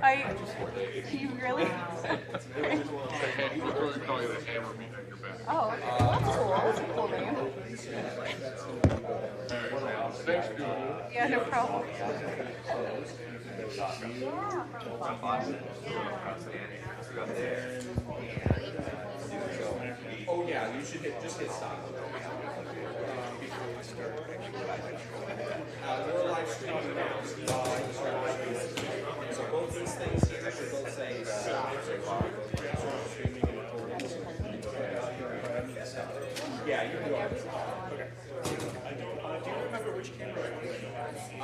You really? Oh, okay. Well, that's cool. That's a cool name. Yeah, no problem. Oh yeah, you should just hit stop. We're live streaming now. So both these things here should both say stop. Streaming and recording. Yeah, you can go ahead. Okay. Do you remember which camera? In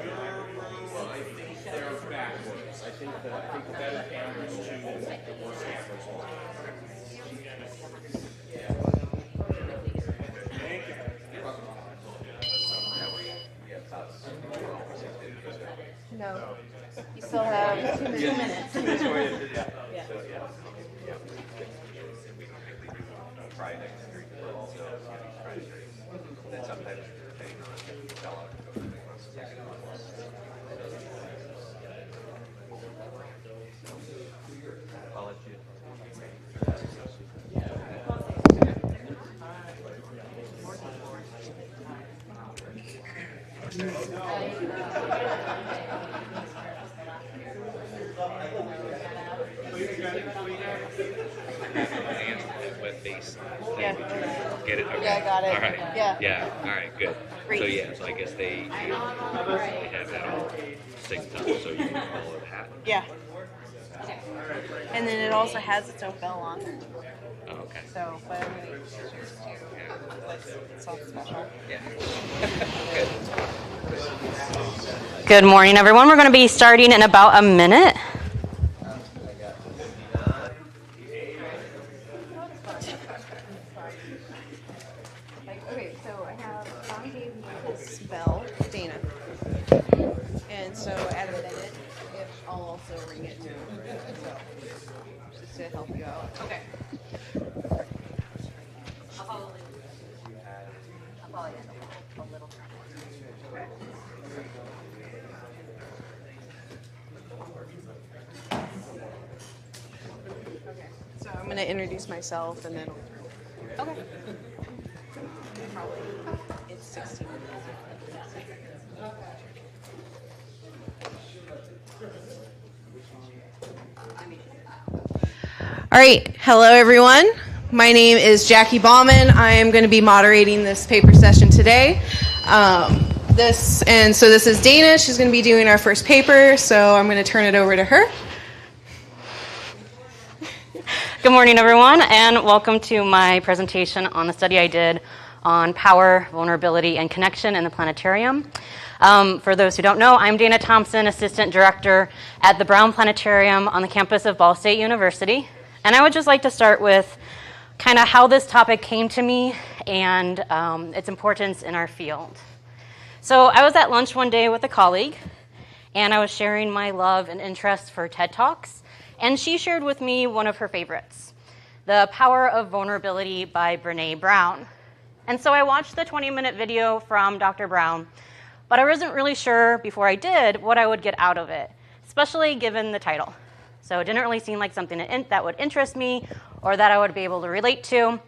your room, I think they're backwards. I think the better cameras choose the worst cameras. No. You still have 2 minutes. Yeah. Get it? Okay. Yeah, I got it. All right. Yeah. All right, good. Great. So yeah, so I guess they have that all synced up so you can follow that. Yeah. And then it also has its own bell on it. Oh, okay. So, but I mean, it's something special. Yeah. Good morning, everyone. We're going to be starting in about a minute. Okay, so I have Tom gave me his bell, Dana. And so at a minute, I'll also ring it too. So, just to help you out. Okay. I'll probably end a little. Okay. So I'm going to introduce myself and then. Okay. Probably it's 16 minutes. All right. Hello, everyone. My name is Jackie Bauman. I am going to be moderating this paper session today. This is Dana. She's going to be doing our first paper, so I'm going to turn it over to her. Good morning, everyone, and welcome to my presentation on the study I did on power, vulnerability, and connection in the planetarium. For those who don't know, I'm Dana Thompson, Assistant Director at the Brown Planetarium on the campus of Ball State University. And I would just like to start with kind of how this topic came to me and its importance in our field. So I was at lunch one day with a colleague, and I was sharing my love and interest for TED Talks, and she shared with me one of her favorites, The Power of Vulnerability by Brené Brown. And so I watched the 20-minute video from Dr. Brown, but I wasn't really sure before I did what I would get out of it, especially given the title. So it didn't really seem like something that would interest me or that I would be able to relate to.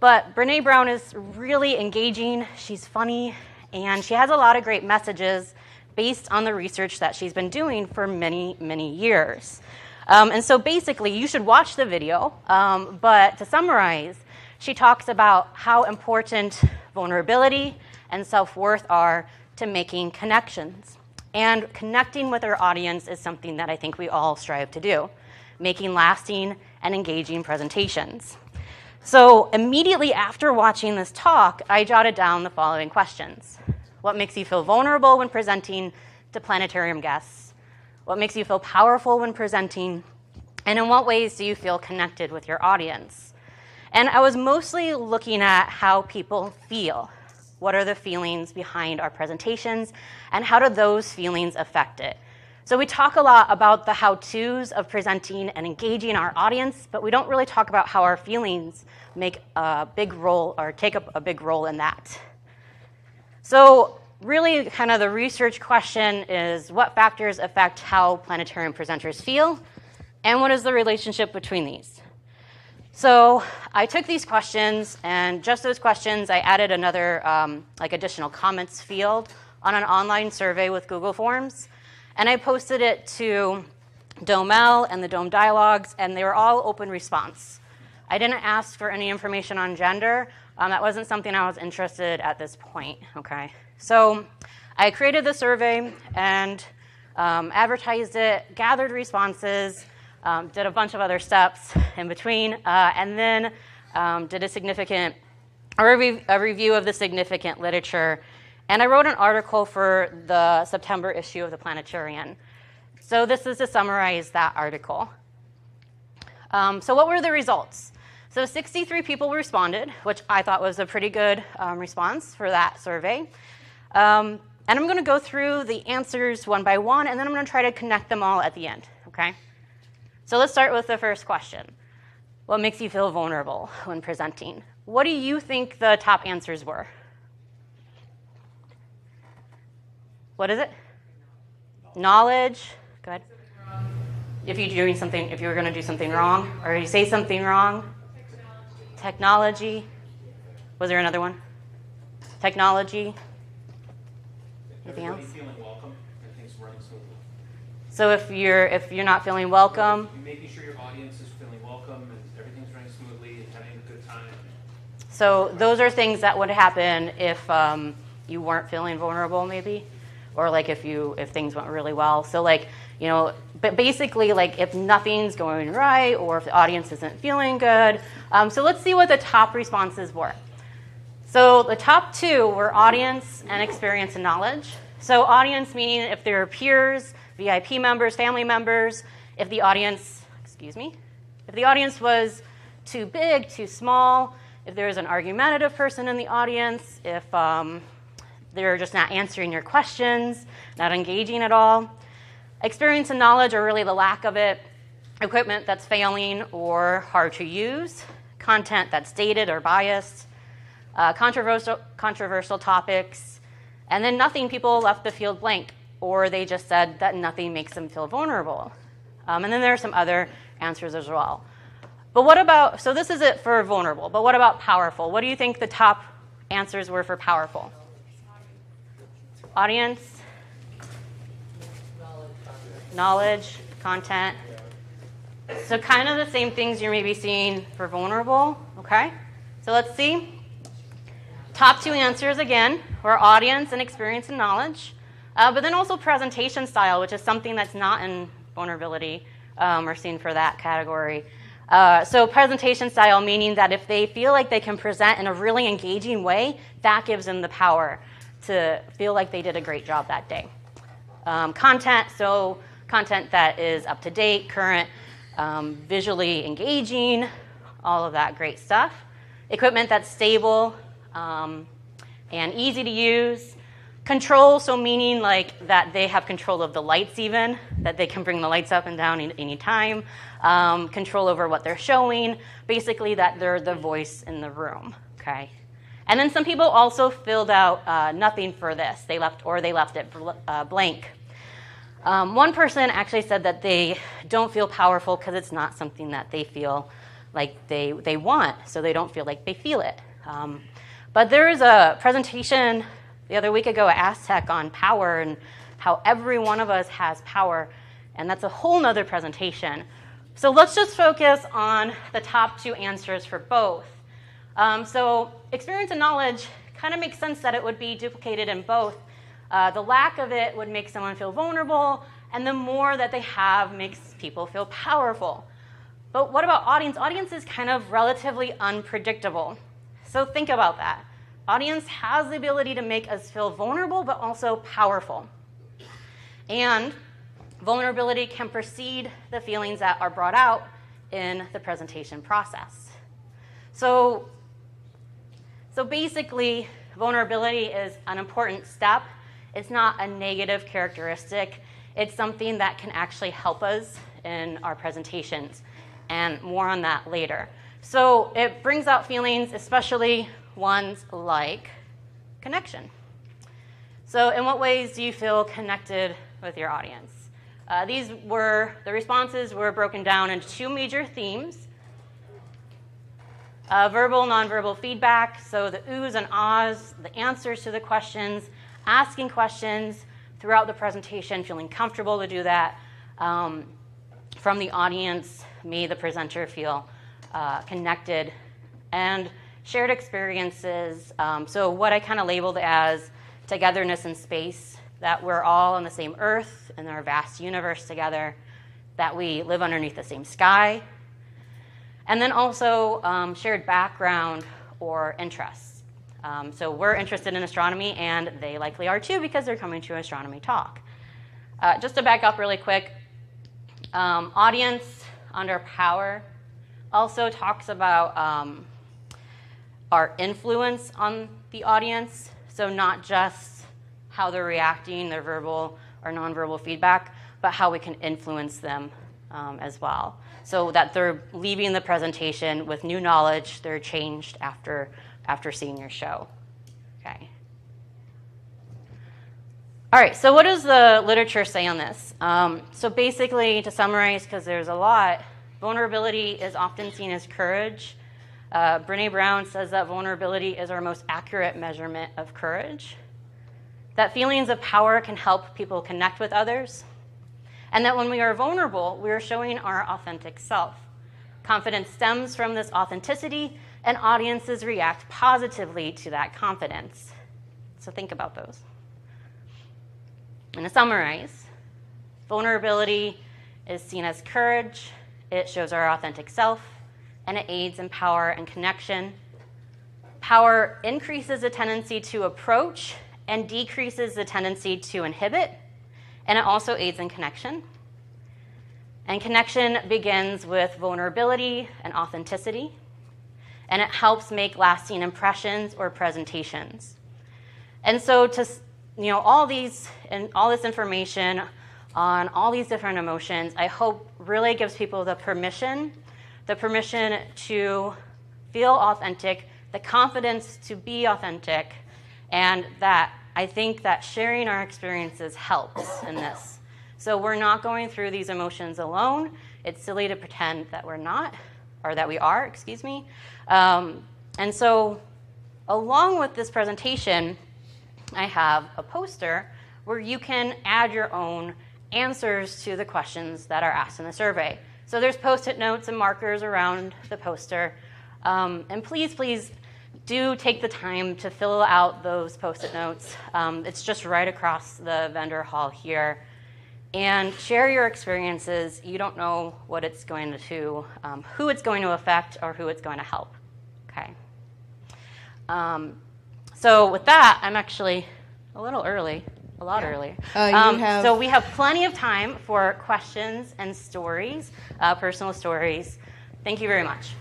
But Brené Brown is really engaging, she's funny, and she has a lot of great messages based on the research that she's been doing for many, many years. And so basically, you should watch the video, but to summarize, she talks about how important vulnerability and self-worth are to making connections. And connecting with our audience is something that I think we all strive to do, making lasting and engaging presentations. So immediately after watching this talk, I jotted down the following questions. What makes you feel vulnerable when presenting to planetarium guests? What makes you feel powerful when presenting? And in what ways do you feel connected with your audience? And I was mostly looking at how people feel. What are the feelings behind our presentations, and how do those feelings affect it? So we talk a lot about the how-tos of presenting and engaging our audience, but we don't really talk about how our feelings make a big role or take up a big role in that. So really, kind of the research question is what factors affect how planetarium presenters feel, and what is the relationship between these? So I took these questions, and just those questions, I added another additional comments field on an online survey with Google Forms, and I posted it to DOML and the Dome Dialogues, and they were all open response. I didn't ask for any information on gender. That wasn't something I was interested at this point, okay? So I created the survey and advertised it, gathered responses, did a bunch of other steps in between, and then did a review of the significant literature. And I wrote an article for the September issue of the Planetarian. So this is to summarize that article. So what were the results? So 63 people responded, which I thought was a pretty good response for that survey. And I'm going to go through the answers one by one, and then I'm going to try to connect them all at the end, okay? So let's start with the first question. What makes you feel vulnerable when presenting? What do you think the top answers were? What is it? Knowledge. Go ahead. If you were going to do something wrong, or you say something wrong. Technology. Was there another one? Technology. Anything else? Feeling welcome and things running smoothly. So if you're not feeling welcome, Making sure your audience is feeling welcome and everything's running smoothly and having a good time. so those are things that would happen if you weren't feeling vulnerable, maybe, or like if things went really well. So but basically, if nothing's going right or if the audience isn't feeling good. So let's see what the top responses were. So the top two were audience and experience and knowledge. So audience meaning if they're peers, VIP members, family members, if the audience was too big, too small, if there was an argumentative person in the audience, if they're just not answering your questions, not engaging at all. Experience and knowledge are really the lack of it, equipment that's failing or hard to use, content that's dated or biased, controversial topics, and then nothing, people left the field blank, or they just said that nothing makes them feel vulnerable. And then there are some other answers as well. But what about, so this is it for vulnerable, but what about powerful? What do you think the top answers were for powerful? Audience? Knowledge, content. So kind of the same things you're maybe seeing for vulnerable, okay? So let's see. Top two answers, again, were audience and experience and knowledge, but then also presentation style, which is something that's not in vulnerability or seen for that category. So presentation style, meaning that if they feel like they can present in a really engaging way, that gives them the power to feel like they did a great job that day. Content, so content that is up to date, current, visually engaging, all of that great stuff. Equipment that's stable and easy to use. Control, so meaning that they have control of the lights even, that they can bring the lights up and down any time. Control over what they're showing, basically that they're the voice in the room, okay? And then some people also filled out nothing for this. They left it blank. One person actually said that they don't feel powerful because it's not something that they feel like they want, so they don't feel like they feel it. But there is a presentation the other week ago at Aztec on power and how every one of us has power, and that's a whole nother presentation. So let's just focus on the top two answers for both. So experience and knowledge kind of makes sense that it would be duplicated in both. The lack of it would make someone feel vulnerable, and the more that they have makes people feel powerful. But what about audience? Audience is kind of relatively unpredictable. So think about that. Audience has the ability to make us feel vulnerable, but also powerful. And vulnerability can precede the feelings that are brought out in the presentation process. So basically, vulnerability is an important step. It's not a negative characteristic. It's something that can actually help us in our presentations, and more on that later. So it brings out feelings, especially ones like connection. So in what ways do you feel connected with your audience? The responses were broken down into 2 major themes. Verbal, nonverbal feedback, so the oohs and ahs, the answers to the questions, asking questions throughout the presentation, feeling comfortable to do that from the audience, made the presenter feel connected, and shared experiences. So what I kind of labeled as togetherness in space, that we're all on the same Earth in our vast universe together, that we live underneath the same sky, and then also shared background or interests. So we're interested in astronomy, and they likely are too because they're coming to an astronomy talk. Just to back up really quick, audience under power also talks about our influence on the audience, so not just how they're reacting, their verbal or nonverbal feedback, but how we can influence them as well, so that they're leaving the presentation with new knowledge, they're changed after seeing your show. Okay. All right, so what does the literature say on this? So basically, to summarize, because there's a lot, vulnerability is often seen as courage. Brené Brown says that vulnerability is our most accurate measurement of courage, that feelings of power can help people connect with others, and that when we are vulnerable, we are showing our authentic self. Confidence stems from this authenticity, and audiences react positively to that confidence. So think about those. And to summarize, vulnerability is seen as courage, it shows our authentic self, and it aids in power and connection. Power increases the tendency to approach and decreases the tendency to inhibit, and it also aids in connection. And connection begins with vulnerability and authenticity, and it helps make lasting impressions or presentations. And so all this information on all these different emotions, I hope really gives people the permission to feel authentic, the confidence to be authentic, and that I think that sharing our experiences helps in this. So we're not going through these emotions alone. It's silly to pretend that we're not, or that we are, excuse me. And so along with this presentation, I have a poster where you can add your own answers to the questions that are asked in the survey. So there's Post-it notes and markers around the poster. And please do take the time to fill out those Post-it notes. It's just right across the vendor hall here. And share your experiences. You don't know what it's going to, who it's going to affect or who it's going to help. Okay. So with that, I'm actually a little early, a lot early. So we have plenty of time for questions and stories, personal stories. Thank you very much.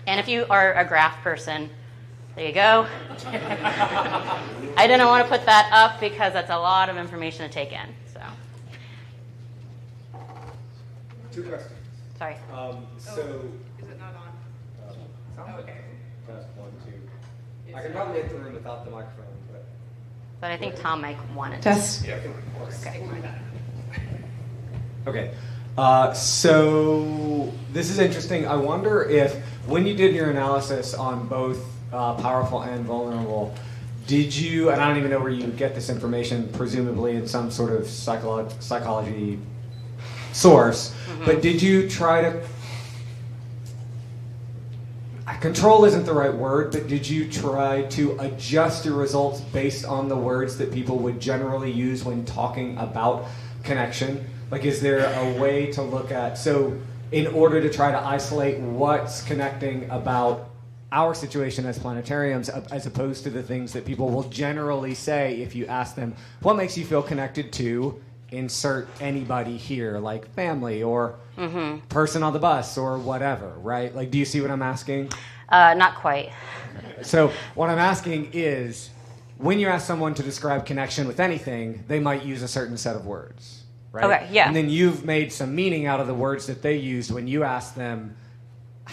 And if you are a graph person, there you go. I didn't want to put that up because that's a lot of information to take in. So. 2 questions. Sorry. Is it not on? Okay. Test 1, 2. I can probably get the room without the microphone, But I think Tom might want it. Test. yeah. Okay. Okay. So this is interesting. I wonder if when you did your analysis on both powerful and vulnerable, did you, and I don't even know where you get this information, presumably in some sort of psychology source, but did you try to, control isn't the right word, but did you try to adjust your results based on the words that people would generally use when talking about connection? Like, is there a way to look at, so in order to try to isolate what's connecting about our situation as planetariums as opposed to the things that people will generally say if you ask them, what makes you feel connected to insert anybody here, like family or person on the bus or whatever, right? Like, do you see what I'm asking? Not quite. So what I'm asking is, when you ask someone to describe connection with anything, they might use a certain set of words. Right? Okay, yeah. And then you've made some meaning out of the words that they used when you asked them,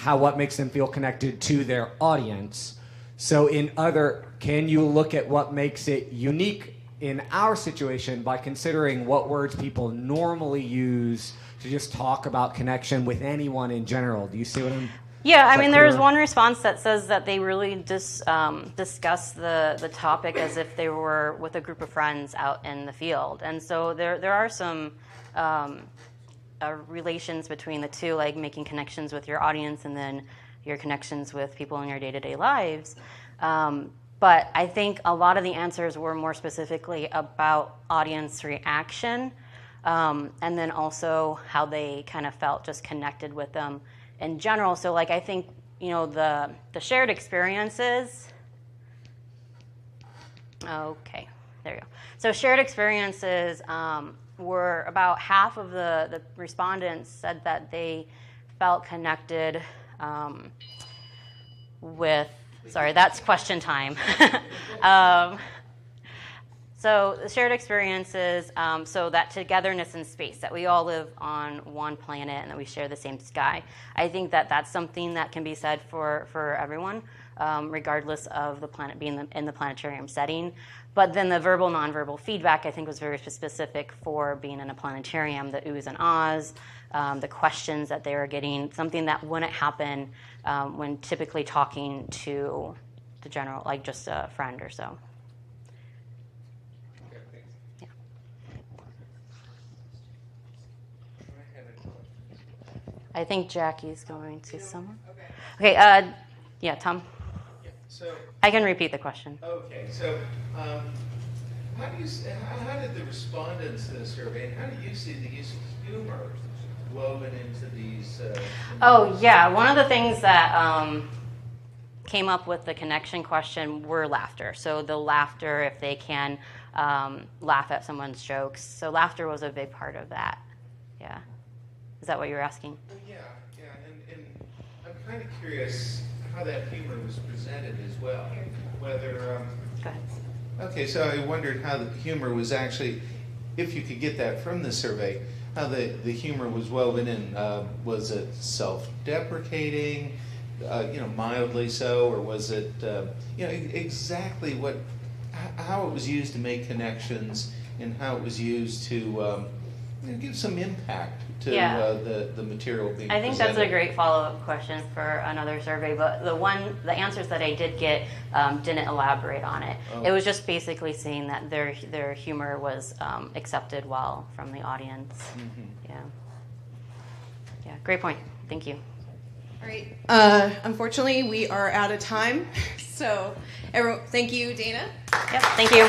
what makes them feel connected to their audience. So can you look at what makes it unique in our situation by considering what words people normally use to just talk about connection with anyone in general? Do you see what I'm... Yeah, I mean, there's one response that says that they really discuss the topic as if they were with a group of friends out in the field. And so there are some relations between the two, like making connections with your audience and then your connections with people in your day-to-day lives. But I think a lot of the answers were more specifically about audience reaction, and then also how they kind of felt just connected with them in general. So like, I think, the shared experiences, okay, there you go. So shared experiences were about half of the respondents said that they felt connected with, sorry, that's question time. So the shared experiences, so that togetherness in space, that we all live on one planet and that we share the same sky. I think that that's something that can be said for everyone, regardless of the planet being in the planetarium setting. But then the verbal, nonverbal feedback, I think, was very specific for being in a planetarium, the oohs and ahs, the questions that they were getting, something that wouldn't happen when typically talking to the general, like just a friend or so. I think Jackie's going to someone. Okay, yeah, Tom. Yeah, so I can repeat the question. okay, so how did the respondents to the survey, how do you see the use of humor woven into these? Oh yeah, one of the things that came up with the connection question were laughter. So the laughter, if they can laugh at someone's jokes. So laughter was a big part of that. Yeah. Is that what you were asking? Yeah, and I'm kind of curious how that humor was presented as well. Whether, Go ahead. okay, so I wondered how the humor was actually, if you could get that from the survey, how the humor was woven in. Was it self-deprecating, mildly so, or was it, exactly how it was used to make connections and how it was used to give some impact to the material being presented. I think that's a great follow-up question for another survey, but the answers that I did get didn't elaborate on it. Oh. It was just basically saying that their humor was accepted well from the audience. Mm-hmm. Yeah, great point. Thank you. All right. Unfortunately, we are out of time. So, everyone, thank you, Dana. Yep, thank you.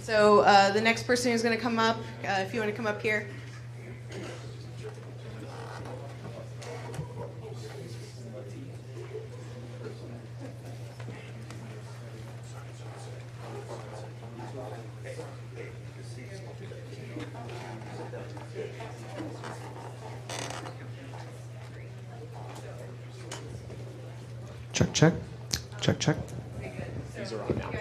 So the next person who's going to come up, if you want to come up here. Check. These are on now.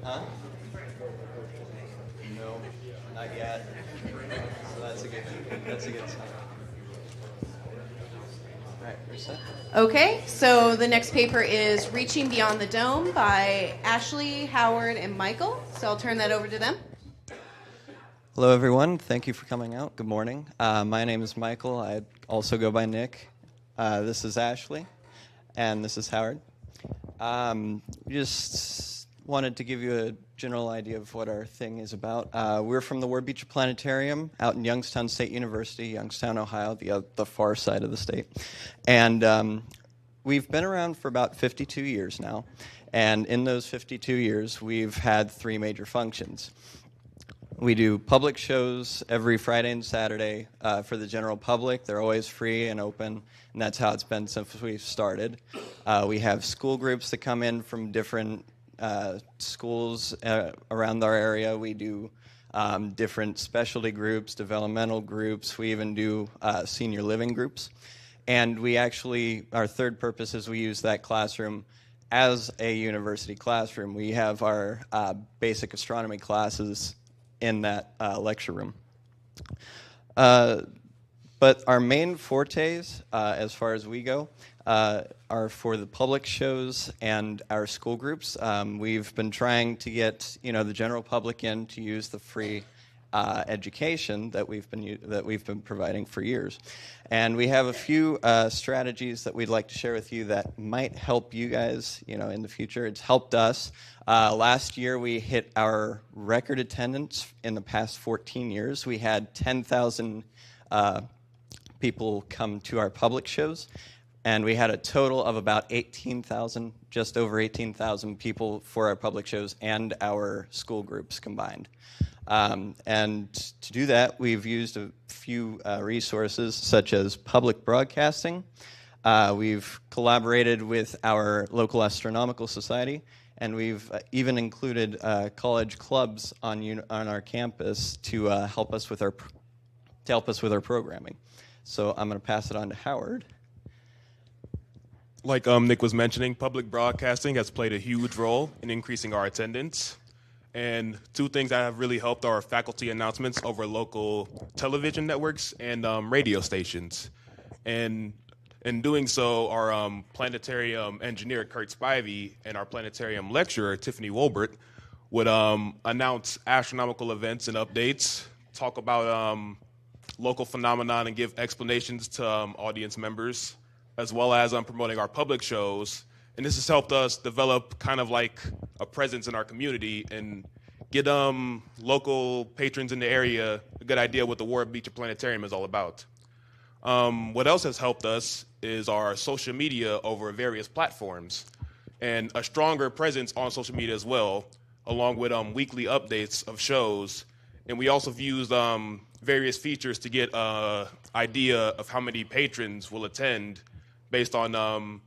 Huh? No, not yet. So that's a good sign. All right, we're set. Okay, so the next paper is Reaching Beyond the Dome by Ashley, Howard, and Michael. So I'll turn that over to them. Hello, everyone. Thank you for coming out. Good morning. My name is Michael. I also go by Nick. This is Ashley, and this is Howard. Just wanted to give you a general idea of what our thing is about. We're from the Ward Beecher Planetarium out in Youngstown State University, Youngstown, Ohio, the far side of the state. And we've been around for about 52 years now. And in those 52 years, we've had 3 major functions. We do public shows every Friday and Saturday for the general public. They're always free and open, and that's how it's been since we started. We have school groups that come in from different schools around our area. We do different specialty groups, developmental groups. We even do senior living groups. And we actually, our third purpose is we use that classroom as a university classroom. We have our basic astronomy classes in that lecture room. But our main fortes, as far as we go, are for the public shows and our school groups. We've been trying to get the general public in to use the free education that we've been providing for years, and we have a few strategies that we'd like to share with you that might help you guys, in the future. It's helped us. Last year we hit our record attendance in the past 14 years. We had 10,000 people come to our public shows, and we had a total of about 18,000, just over 18,000 people for our public shows and our school groups combined. And to do that, we've used a few resources such as public broadcasting. We've collaborated with our local astronomical society, and we've even included college clubs on our campus to help us with our programming. So I'm going to pass it on to Howard. Like Nick was mentioning, public broadcasting has played a huge role in increasing our attendance. And 2 things that have really helped are faculty announcements over local television networks and radio stations. And in doing so, our planetarium engineer, Kurt Spivey, and our planetarium lecturer, Tiffany Wolbert, would announce astronomical events and updates, talk about local phenomenon, and give explanations to audience members, as well as promoting our public shows. And this has helped us develop kind of like a presence in our community and get local patrons in the area a good idea what the Ward Beecher Planetarium is all about. What else has helped us is our social media over various platforms and a stronger presence on social media as well, along with weekly updates of shows. And we also have used various features to get an idea of how many patrons will attend based on them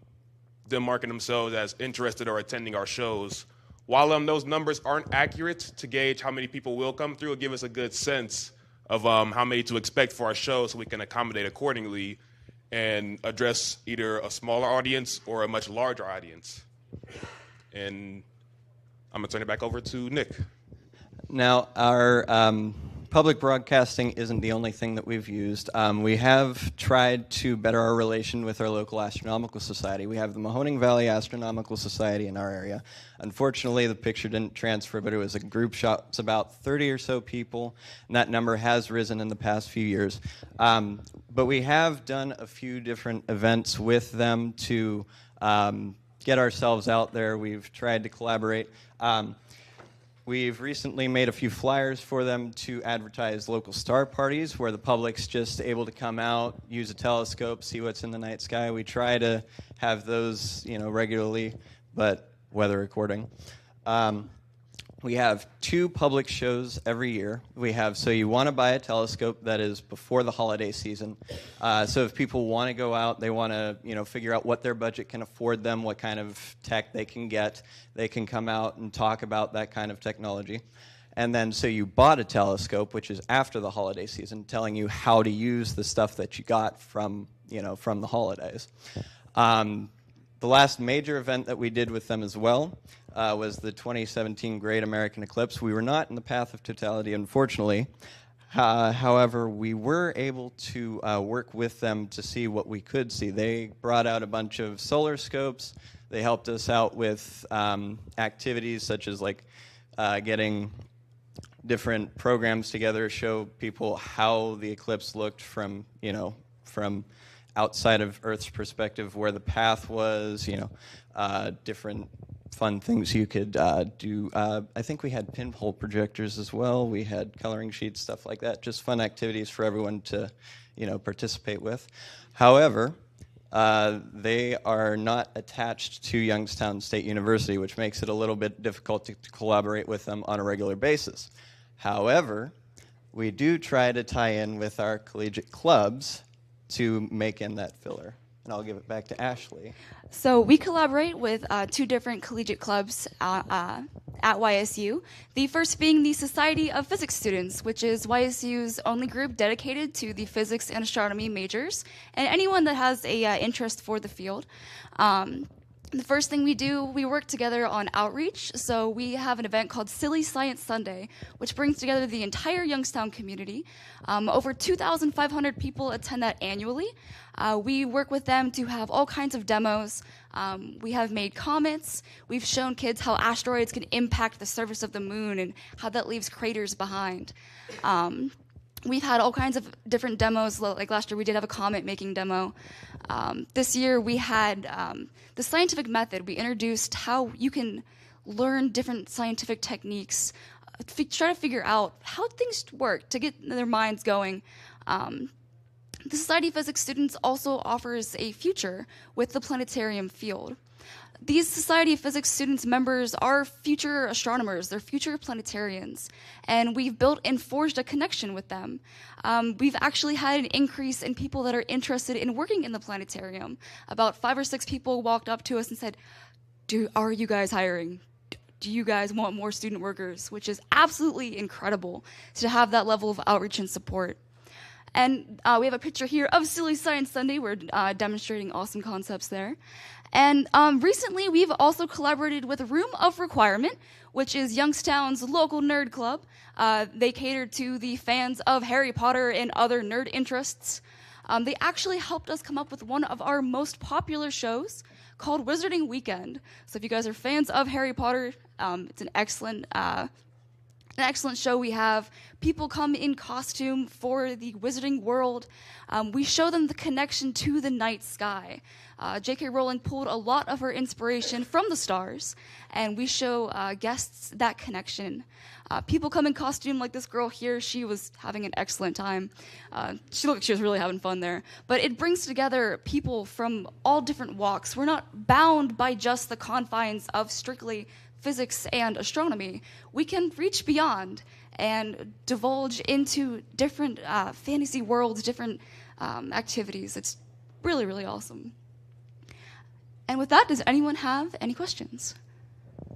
marking themselves as interested or attending our shows. While those numbers aren't accurate to gauge how many people will come through, it'll give us a good sense of how many to expect for our show so we can accommodate accordingly and address either a smaller audience or a much larger audience. And I'm going to turn it back over to Nick. Now, our public broadcasting isn't the only thing that we've used. We have tried to better our relation with our local astronomical society. We have the Mahoning Valley Astronomical Society in our area. Unfortunately, the picture didn't transfer, but it was a group shot. It's about 30 or so people, and that number has risen in the past few years. But we have done a few different events with them to get ourselves out there. We've tried to collaborate. We've recently made a few flyers for them to advertise local star parties where the public's just able to come out, use a telescope, see what's in the night sky. We try to have those, regularly, but weather recording. We have 2 public shows every year. We have So You Want to Buy a Telescope, that is before the holiday season. So if people want to go out, they want to figure out what their budget can afford them, what kind of tech they can get, they can come out and talk about that kind of technology. And then So You Bought a Telescope, which is after the holiday season, telling you how to use the stuff that you got from the holidays. The last major event that we did with them as well was the 2017 Great American Eclipse. We were not in the path of totality, unfortunately. However, we were able to work with them to see what we could see. They brought out a bunch of solar scopes. They helped us out with activities such as like getting different programs together, show people how the eclipse looked from, from outside of Earth's perspective, where the path was, different fun things you could do. I think we had pinhole projectors as well. We had coloring sheets, stuff like that. Just fun activities for everyone to, participate with. However, they are not attached to Youngstown State University, which makes it a little bit difficult to collaborate with them on a regular basis. However, we do try to tie in with our collegiate clubs to make in that filler. And I'll give it back to Ashley. So we collaborate with 2 different collegiate clubs at YSU. The first being the Society of Physics Students, which is YSU's only group dedicated to the physics and astronomy majors, and anyone that has a interest for the field. The first thing we do, we work together on outreach. So we have an event called Silly Science Sunday, which brings together the entire Youngstown community. Over 2,500 people attend that annually. We work with them to have all kinds of demos. We have made comets. We've shown kids how asteroids can impact the surface of the moon and how that leaves craters behind. We've had all kinds of different demos. Like last year, we did have a comet making demo. This year, we had the scientific method. We introduced how you can learn different scientific techniques, try to figure out how things work to get their minds going. The Society of Physics Students also offers a future with the planetarium field. These Society of Physics Students members are future astronomers, they're future planetarians, and we've built and forged a connection with them. We've actually had an increase in people that are interested in working in the planetarium. About 5 or 6 people walked up to us and said, are you guys hiring? Do you guys want more student workers? Which is absolutely incredible to have that level of outreach and support. And we have a picture here of Silly Science Sunday. We're demonstrating awesome concepts there. And recently, we've also collaborated with Room of Requirement, which is Youngstown's local nerd club. They cater to the fans of Harry Potter and other nerd interests. They actually helped us come up with one of our most popular shows called Wizarding Weekend. So if you guys are fans of Harry Potter, it's an excellent show. We have people come in costume for the wizarding world. We show them the connection to the night sky. J.K. Rowling pulled a lot of her inspiration from the stars, and we show guests that connection. People come in costume like this girl here. She was having an excellent time. She looked like she was really having fun there. But it brings together people from all different walks. We're not bound by just the confines of strictly physics and astronomy. We can reach beyond and divulge into different fantasy worlds, different activities. It's really, really awesome. And with that, does anyone have any questions? I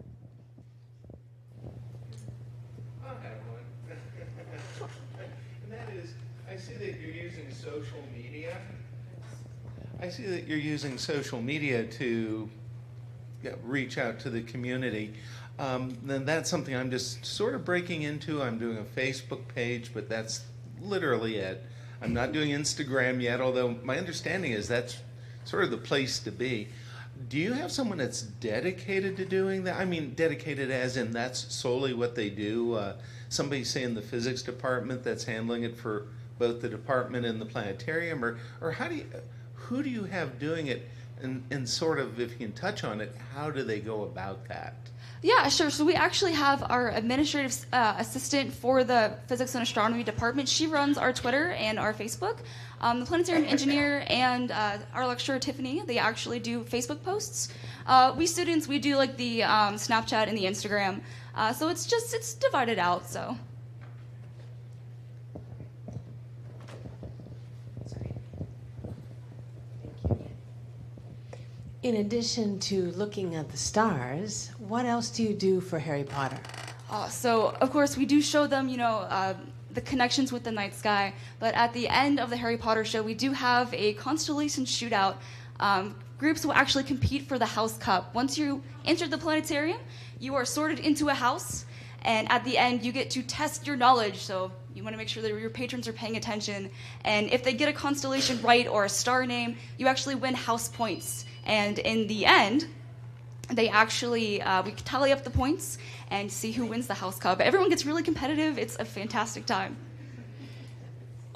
have one. And that is, I see that you're using social media. I see that you're using social media to reach out to the community. Then that's something I'm just sort of breaking into. I'm doing a Facebook page, but that's literally it. I'm not doing Instagram yet, although my understanding is that's sort of the place to be. Do you have someone that's dedicated to doing that? I mean, dedicated as in that's solely what they do? Somebody, say, in the physics department that's handling it for both the department and the planetarium? Or who do you have doing it? And sort of, if you can touch on it, how do they go about that? Yeah, sure. So we actually have our administrative assistant for the physics and astronomy department. She runs our Twitter and our Facebook. The planetarium engineer and our lecturer, Tiffany, they actually do Facebook posts. We students, we do like the Snapchat and the Instagram. So it's divided out, so. In addition to looking at the stars, what else do you do for Harry Potter? So, of course, we do show them, the connections with the night sky. But at the end of the Harry Potter show, we do have a constellation shootout groups will actually compete for the House Cup. Once you enter the planetarium, you are sorted into a house, and at the end, you get to test your knowledge. So you want to make sure that your patrons are paying attention. And if they get a constellation right or a star name, you actually win house points. And in the end, they actually, we tally up the points and see who wins the House Cup. Everyone gets really competitive. It's a fantastic time.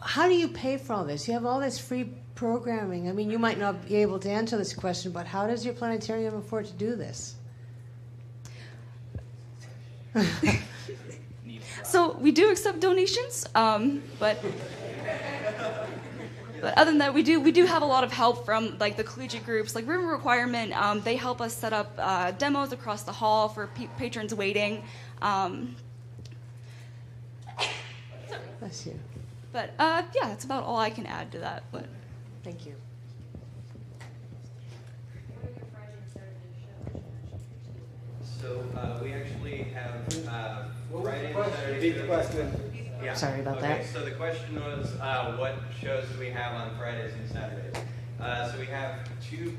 How do you pay for all this? You have all this free programming. I mean, you might not be able to answer this question, but how does your planetarium afford to do this? So we do accept donations, but other than that, we do have a lot of help from like the collegiate groups, like Room Requirement. They help us set up demos across the hall for patrons waiting. Bless you. But yeah, that's about all I can add to that. But Thank you. So we actually have Friday and question? Saturday. Repeat the question. Yeah. Sorry about Okay, that. so the question was, what shows do we have on Fridays and Saturdays? So we have two.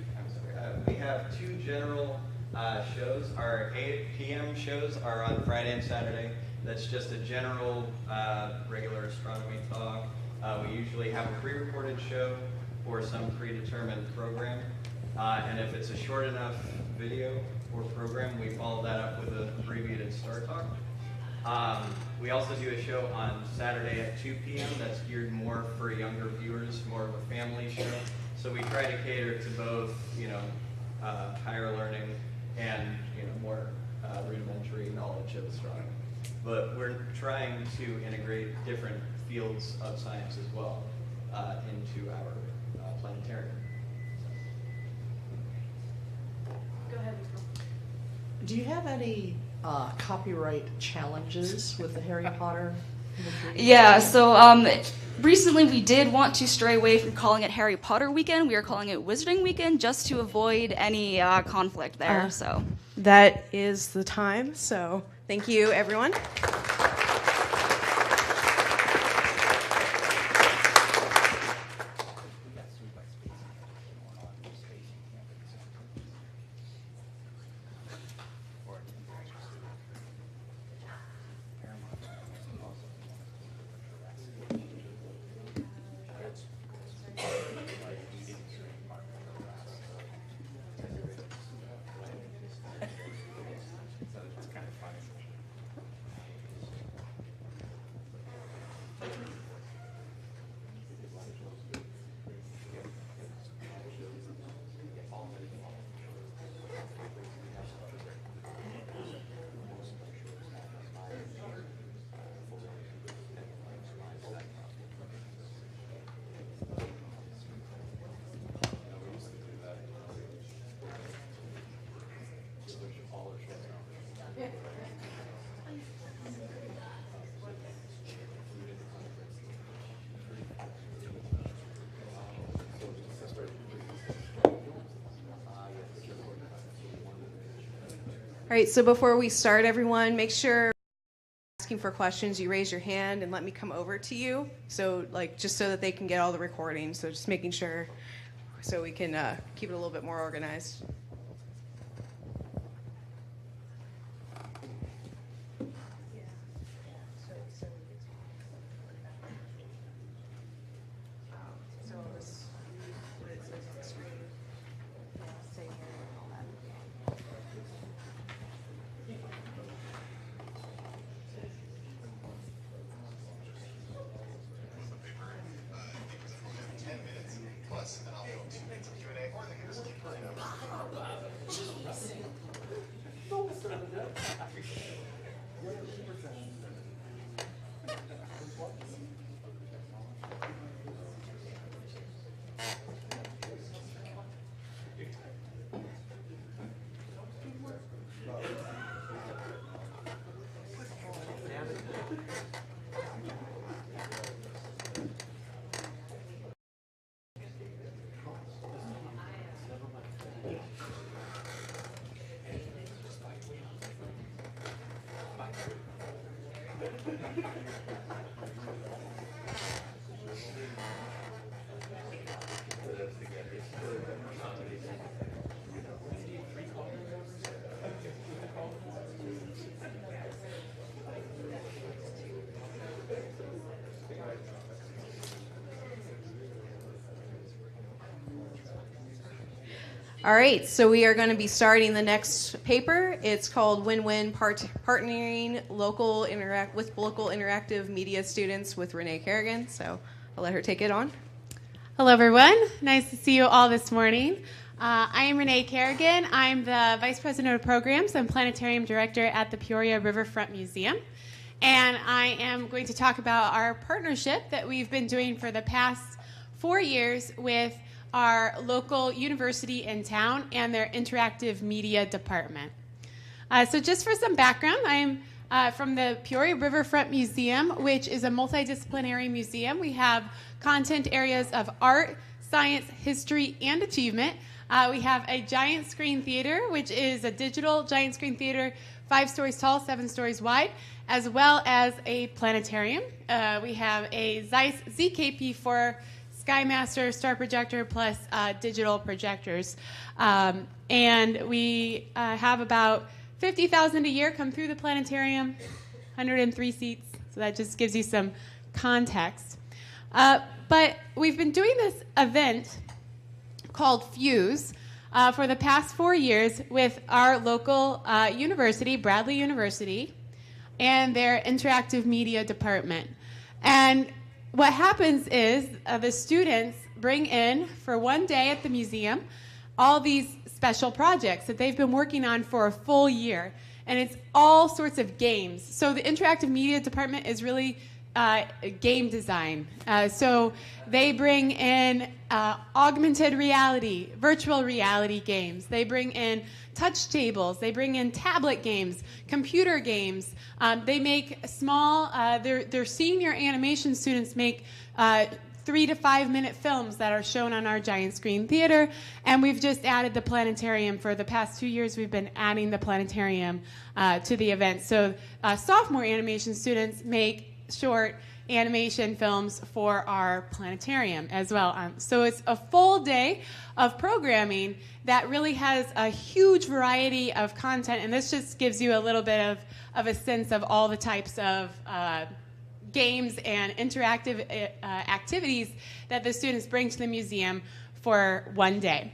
We have two general shows. Our 8 p.m. shows are on Friday and Saturday. That's just a general, regular astronomy talk. We usually have a pre-recorded show or some predetermined program. And if it's a short enough video or program, we follow that up with an abbreviated star talk. We also do a show on Saturday at 2 p.m. that's geared more for younger viewers, more of a family show. So we try to cater to both, higher learning and, more rudimentary knowledge of astronomy. But we're trying to integrate different fields of science as well into our planetarium. go ahead. Do you have any copyright challenges with the Harry Potter imagery? Yeah, so recently we did want to stray away from calling it Harry Potter Weekend. We are calling it Wizarding Weekend just to avoid any conflict there. So That is the time. So thank you, everyone. All right, so before we start, everyone, make sure asking for questions, you raise your hand and let me come over to you. So, just so that they can get all the recordings. So just making sure so we can keep it a little bit more organized. All right, so we are going to be starting the next paper. It's called Win-Win Partnering with Local Interactive Media Students with Renee Kerrigan. So I'll let her take it on. Hello, everyone. Nice to see you all this morning. I am Renee Kerrigan. I'm the Vice President of Programs and Planetarium Director at the Peoria Riverfront Museum. And I am going to talk about our partnership that we've been doing for the past 4 years with our local university in town and their interactive media department. So just for some background, I'm from the Peoria Riverfront Museum, which is a multidisciplinary museum. We have content areas of art, science, history, and achievement. We have a giant screen theater, which is a digital giant screen theater, 5 stories tall, 7 stories wide, as well as a planetarium. We have a Zeiss ZKP4 SkyMaster star projector plus digital projectors. And we have about 50,000 a year come through the planetarium, 103 seats, so that just gives you some context. But we've been doing this event called Fuse for the past 4 years with our local university, Bradley University, and their interactive media department. And what happens is the students bring in, for one day at the museum, all these special projects that they've been working on for a full year. And it's all sorts of games. So the interactive media department is really game design. So they bring in augmented reality, virtual reality games. They bring in touch tables. They bring in tablet games, computer games. They make small, their senior animation students make 3 to 5 minute films that are shown on our giant screen theater. And we've just added the planetarium. For the past 2 years, we've been adding the planetarium to the event. So sophomore animation students make short animation films for our planetarium as well. So it's a full day of programming that really has a huge variety of content, and this just gives you a little bit of a sense of all the types of games and interactive activities that the students bring to the museum for one day.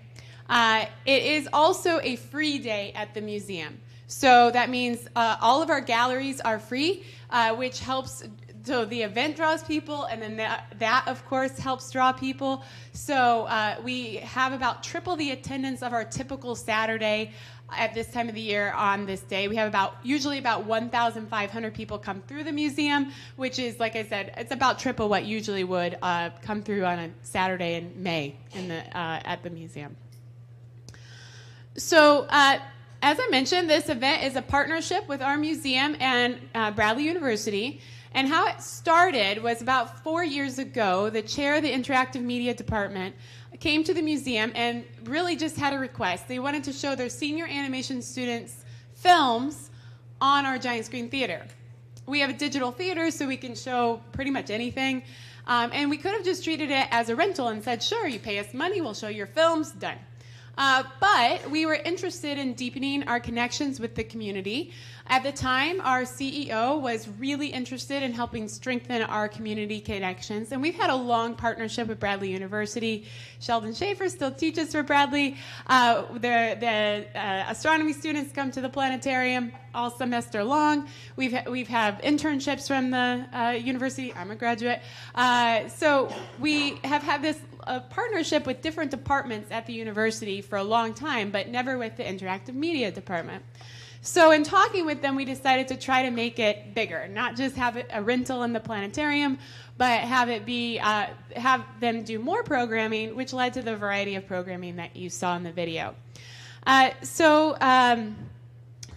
It is also a free day at the museum. So that means all of our galleries are free, which helps. So the event draws people, and then that of course, helps draw people. So we have about triple the attendance of our typical Saturday at this time of the year on this day. We have usually about 1,500 people come through the museum, which is, like I said, it's about triple what usually would come through on a Saturday in May at the museum. So as I mentioned, this event is a partnership with our museum and Bradley University. And how it started was about 4 years ago. The chair of the interactive media department came to the museum and really just had a request. They wanted to show their senior animation students films on our giant screen theater. We have a digital theater, so we can show pretty much anything. And we could have just treated it as a rental and said, sure, you pay us money, we'll show your films, done. But we were interested in deepening our connections with the community. At the time, our CEO was really interested in helping strengthen our community connections, and we've had a long partnership with Bradley University. Sheldon Schaefer still teaches for Bradley. The astronomy students come to the planetarium all semester long. We've had internships from the university. I'm a graduate. So we have had this partnership with different departments at the university for a long time, but never with the interactive media department. So in talking with them, we decided to try to make it bigger, not just have it a rental in the planetarium, but have it be have them do more programming, which led to the variety of programming that you saw in the video. And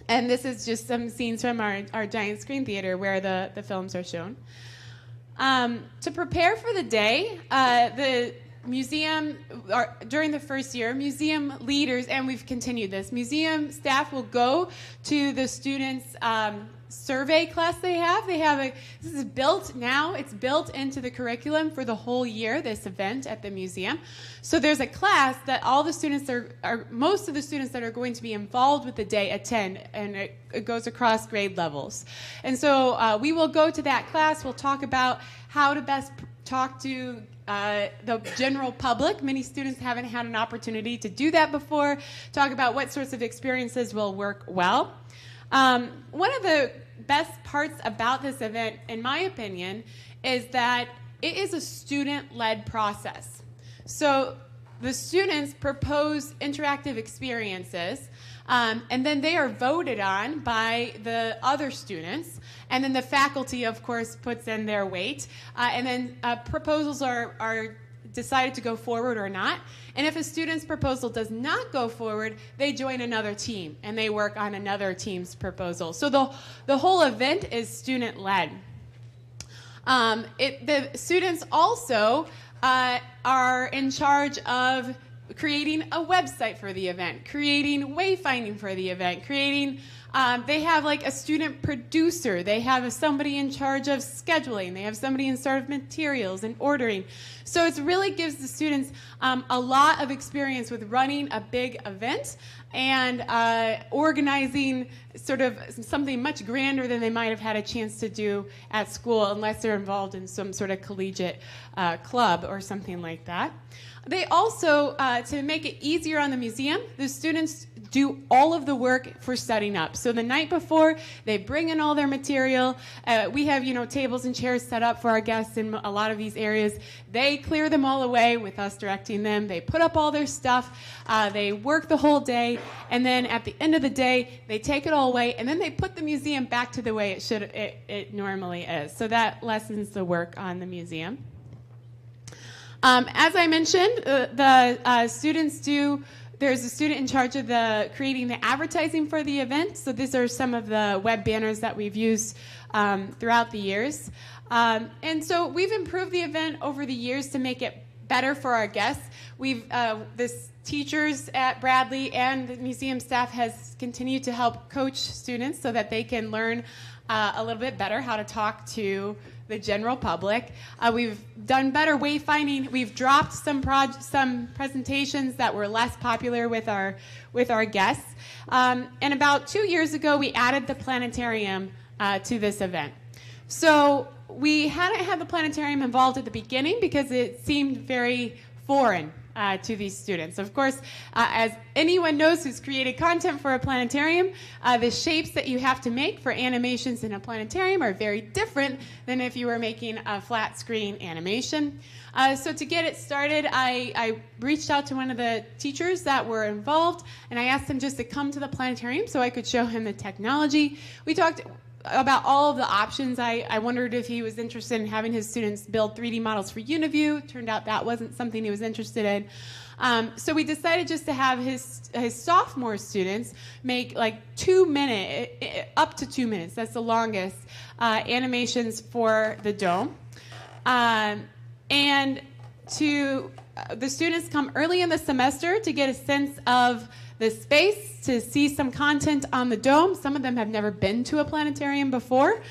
this is just some scenes from our giant screen theater where the films are shown. To prepare for the day, the museum, during the first year, museum leaders, and we've continued this, museum staff will go to the students' survey class they have. This is built now, it's built into the curriculum for the whole year, this event at the museum. So there's a class that all the students most of the students that are going to be involved with the day attend, and it goes across grade levels. And so we will go to that class, we'll talk about how to best talk to the general public. Many students haven't had an opportunity to do that before, talk about what sorts of experiences will work well. One of the best parts about this event, in my opinion, is that it is a student-led process. So the students propose interactive experiences, and then they are voted on by the other students, and then the faculty, of course, puts in their weight, and then proposals are decided to go forward or not. And if a student's proposal does not go forward, they join another team, and they work on another team's proposal. So the whole event is student-led. The students also are in charge of creating a website for the event, creating wayfinding for the event, they have like a student producer, they have somebody in charge of scheduling, they have somebody in charge of materials and ordering. So it really gives the students a lot of experience with running a big event and organizing sort of something much grander than they might have had a chance to do at school unless they're involved in some sort of collegiate club or something like that. They also, to make it easier on the museum, the students do all of the work for setting up. So the night before, they bring in all their material. We have, tables and chairs set up for our guests in a lot of these areas. They clear them all away with us directing them. They put up all their stuff. They work the whole day. And then at the end of the day, they take it all away. And then they put the museum back to the way it normally is. So that lessens the work on the museum. As I mentioned, the students there's a student in charge of creating the advertising for the event. So these are some of the web banners that we've used throughout the years. And so we've improved the event over the years to make it better for our guests. The teachers at Bradley and the museum staff has continued to help coach students so that they can learn a little bit better how to talk to the general public. We've done better wayfinding. We've dropped some presentations that were less popular with our guests. And about 2 years ago, we added the planetarium to this event. So we hadn't had the planetarium involved at the beginning because it seemed very foreign to these students. Of course, as anyone knows who's created content for a planetarium, the shapes that you have to make for animations in a planetarium are very different than if you were making a flat screen animation. So to get it started, I reached out to one of the teachers that were involved, and I asked him just to come to the planetarium so I could show him the technology. We talked about all of the options. I wondered if he was interested in having his students build 3D models for Uniview. Turned out that wasn't something he was interested in. So we decided just to have his sophomore students make like up to 2 minutes, that's the longest, animations for the dome. And the students come early in the semester to get a sense of the space, to see some content on the dome. Some of them have never been to a planetarium before.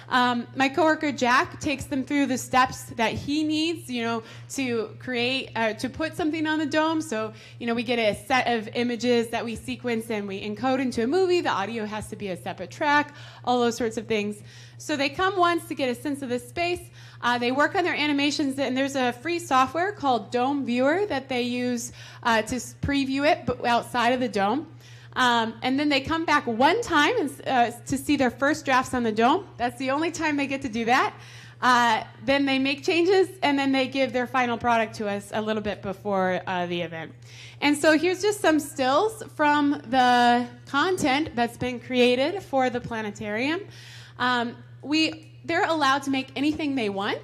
My coworker Jack takes them through the steps that he needs, to create, to put something on the dome. So, we get a set of images that we sequence and we encode into a movie. The audio has to be a separate track, all those sorts of things. So they come once to get a sense of the space. They work on their animations, and there's a free software called Dome Viewer that they use to preview it but outside of the dome. And then they come back one time to see their first drafts on the dome. That's the only time they get to do that. Then they make changes, and then they give their final product to us a little bit before the event. And so here's just some stills from the content that's been created for the planetarium. They're allowed to make anything they want,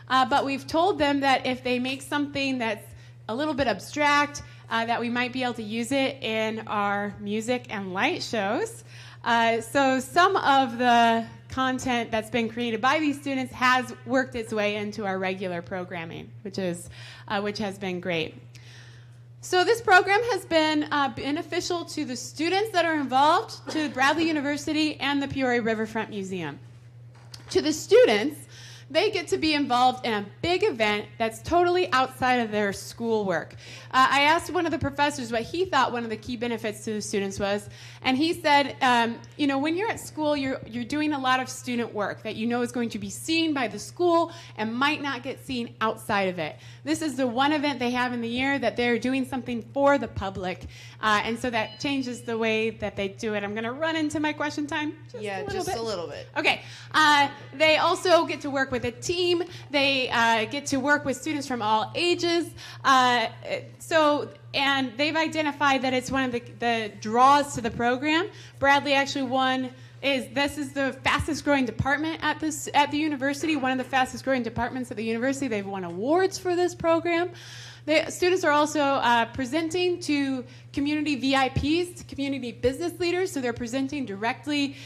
but we've told them that if they make something that's a little bit abstract, that we might be able to use it in our music and light shows. So some of the content that's been created by these students has worked its way into our regular programming, which has been great. So this program has been beneficial to the students that are involved, to Bradley University and the Peoria Riverfront Museum. To the students, they get to be involved in a big event that's totally outside of their schoolwork. I asked one of the professors what he thought one of the key benefits to the students was, and he said, when you're at school, you're doing a lot of student work that you know is going to be seen by the school and might not get seen outside of it. This is the one event they have in the year that they're doing something for the public, and so that changes the way that they do it. I'm going to run into my question time just a little bit. Okay. They also get to work with a team. They get to work with students from all ages. And they've identified that it's one of the draws to the program. Bradley actually won. This is the fastest growing department at the university, one of the fastest growing departments at the university. They've won awards for this program. The students are also presenting to community VIPs, to community business leaders, so they're presenting directly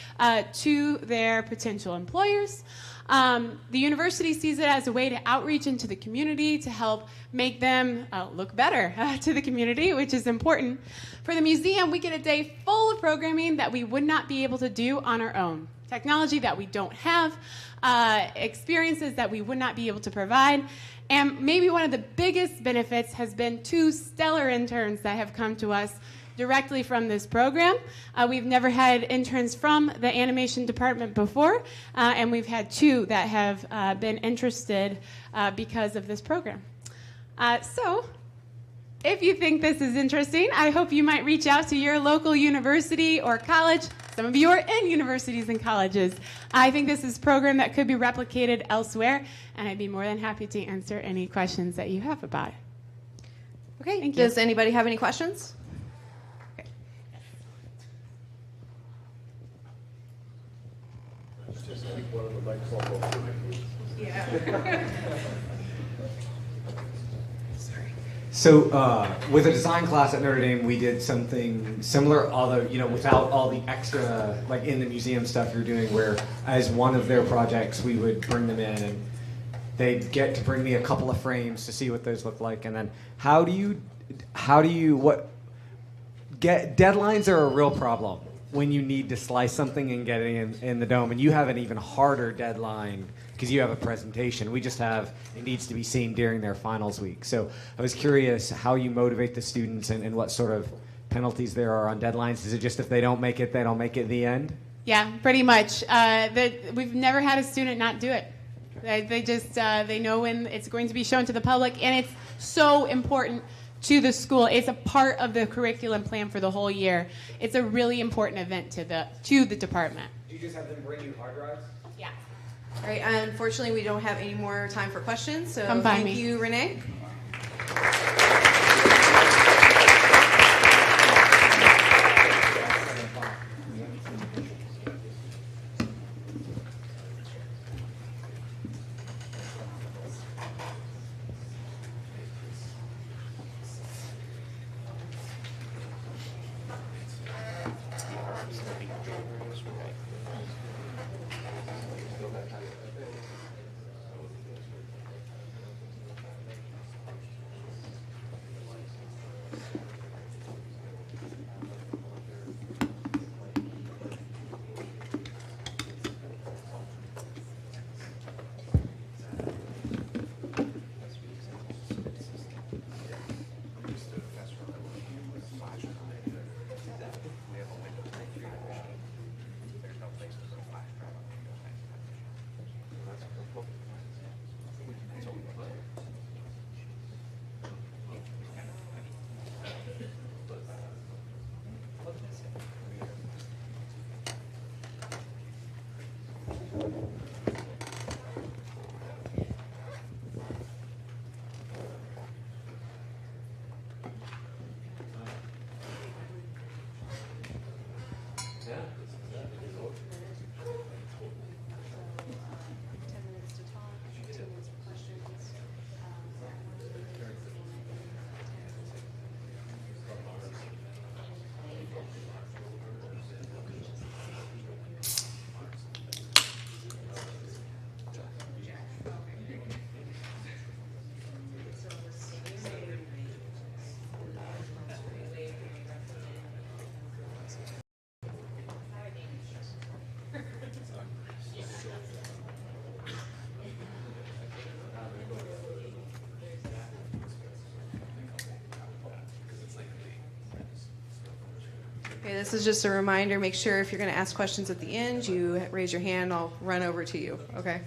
to their potential employers. The university sees it as a way to outreach into the community to help make them look better to the community, which is important. For the museum, we get a day full of programming that we would not be able to do on our own. Technology that we don't have, experiences that we would not be able to provide. And maybe one of the biggest benefits has been 2 stellar interns that have come to us directly from this program. We've never had interns from the animation department before, and we've had 2 that have been interested because of this program. So, if you think this is interesting, I hope you might reach out to your local university or college. Some of you are in universities and colleges. I think this is a program that could be replicated elsewhere, and I'd be more than happy to answer any questions that you have about it. Okay, Thank you. Does anybody have any questions? So with a design class at Notre Dame, we did something similar, although without all the extra, like in the museum stuff you're doing, where as one of their projects, we would bring them in and they'd get to bring me a couple of frames to see what those look like, and then deadlines are a real problem when you need to slice something and get it in the dome, and you have an even harder deadline because you have a presentation. We just have, it needs to be seen during their finals week. So I was curious how you motivate the students and what sort of penalties there are on deadlines. Is it just if they don't make it, they don't make it at the end? Yeah, pretty much. We've never had a student not do it. They know when it's going to be shown to the public, and it's so important to the school. It's a part of the curriculum plan for the whole year. It's a really important event to the department. Do you just have them bring you hard drives? Yeah. All right, unfortunately, we don't have any more time for questions, so Come find thank me. you, Renee. Okay, this is just a reminder. Make sure if you're going to ask questions at the end, you raise your hand. I'll run over to you. Okay.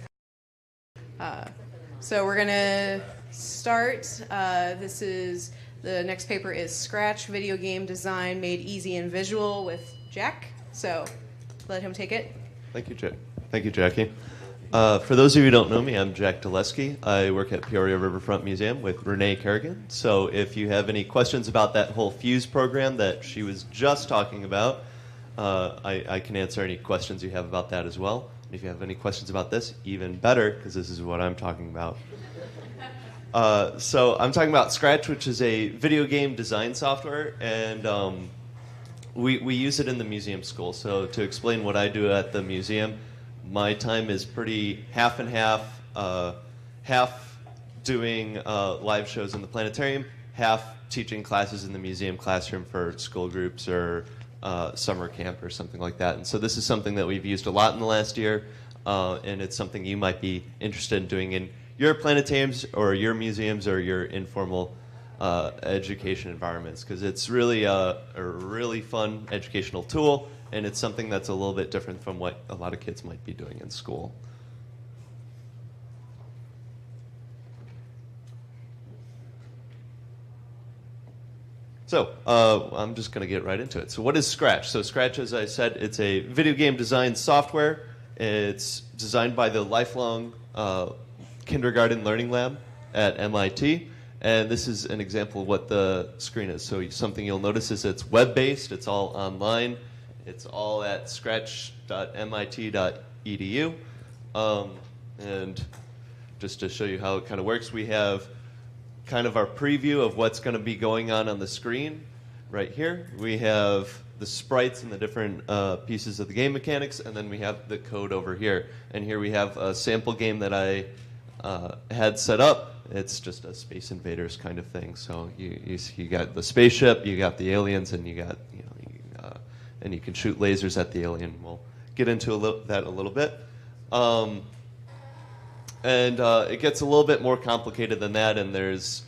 So we're going to start. The next paper is Scratch Video Game Design Made Easy and Visual with Jack. So let him take it. Thank you, Thank you, Jackie. For those of you who don't know me, I'm Jack Dulesky. I work at Peoria Riverfront Museum with Renee Kerrigan. So if you have any questions about that whole FUSE program that she was just talking about, I can answer any questions you have about that as well. And if you have any questions about this, even better, because this is what I'm talking about. So I'm talking about Scratch, which is a video game design software, and we use it in the museum school. So to explain what I do at the museum, my time is pretty half and half, half doing live shows in the planetarium, half teaching classes in the museum classroom for school groups or summer camp or something like that. And so this is something that we've used a lot in the last year, and it's something you might be interested in doing in your planetariums or your museums or your informal education environments, because it's really a really fun educational tool, and it's something that's a little bit different from what a lot of kids might be doing in school. So I'm just going to get right into it. So what is Scratch? So Scratch, as I said, it's a video game design software. It's designed by the Lifelong Kindergarten Learning Lab at MIT. And this is an example of what the screen is. So something you'll notice is it's web-based. It's all online. It's all at scratch.mit.edu. And just to show you how it kind of works, we have kind of our preview of what's going to be going on the screen right here. We have the sprites and the different pieces of the game mechanics, and then we have the code over here. And here we have a sample game that I had set up. It's just a Space Invaders kind of thing. So you got the spaceship, you got the aliens, and you got and you can shoot lasers at the alien. We'll get into that a little bit. And it gets a little bit more complicated than that, and there's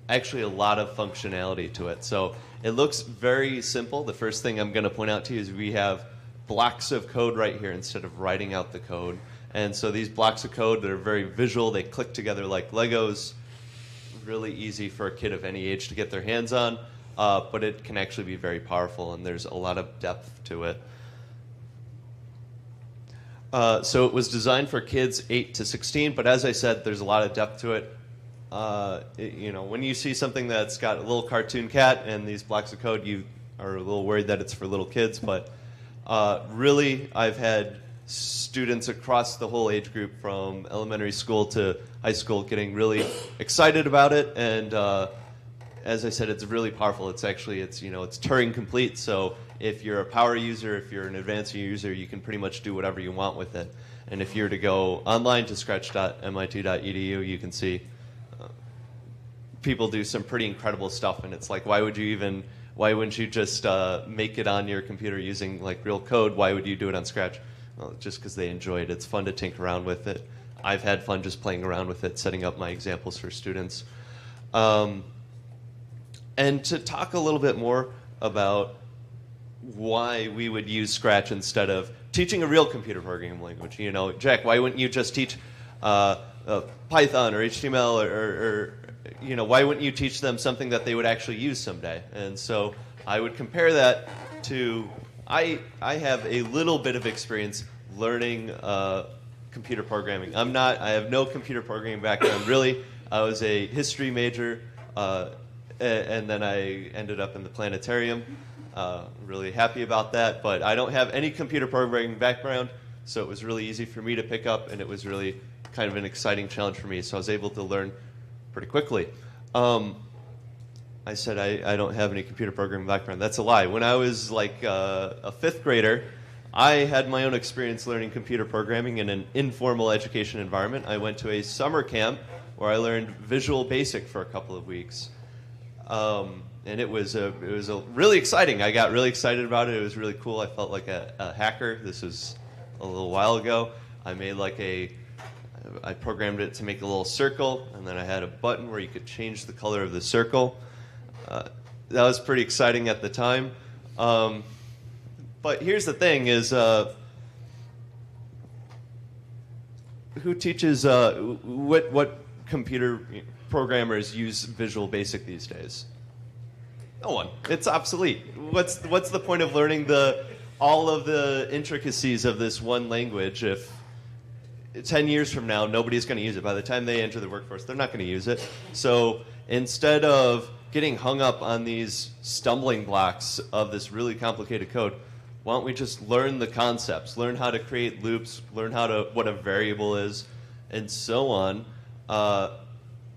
actually a lot of functionality to it. So it looks very simple. The first thing I'm going to point out to you is we have blocks of code right here instead of writing out the code. And so these blocks of code, they're very visual. They click together like Legos. Really easy for a kid of any age to get their hands on, but it can actually be very powerful, and there's a lot of depth to it. So it was designed for kids 8 to 16, but as I said, there's a lot of depth to it. When you see something that's got a little cartoon cat and these blocks of code, you are a little worried that it's for little kids, but really I've had students across the whole age group from elementary school to high school getting really excited about it, and as I said, it's really powerful. It's Turing complete, so if you're a power user, if you're an advanced user, you can pretty much do whatever you want with it. And if you're to go online to scratch.mit.edu, you can see people do some pretty incredible stuff, and it's like, why wouldn't you just make it on your computer using like real code? Why would you do it on Scratch? Well, just because they enjoy it. It's fun to tinker around with it. I've had fun just playing around with it, setting up my examples for students. And to talk a little bit more about why we would use Scratch instead of teaching a real computer programming language. Jack, why wouldn't you just teach Python or HTML or why wouldn't you teach them something that they would actually use someday? And so I would compare that to I have a little bit of experience learning computer programming. I have no computer programming background, really. I was a history major, and then I ended up in the planetarium. Really happy about that, but I don't have any computer programming background, so it was really easy for me to pick up, and it was really kind of an exciting challenge for me, so I was able to learn pretty quickly. I said I don't have any computer programming background. That's a lie. When I was like a fifth grader, I had my own experience learning computer programming in an informal education environment. I went to a summer camp where I learned Visual Basic for a couple of weeks. And it was really exciting. I got really excited about it. It was really cool. I felt like a hacker. This was a little while ago. I programmed it to make a little circle, and then I had a button where you could change the color of the circle. That was pretty exciting at the time. But here's the thing: is who teaches what computer programmers use Visual Basic these days? No one. It's obsolete. What's the point of learning all of the intricacies of this one language if 10 years from now nobody's going to use it? By the time they enter the workforce, they're not going to use it. So instead of getting hung up on these stumbling blocks of this really complicated code, why don't we just learn the concepts, learn how to create loops, learn what a variable is, and so on.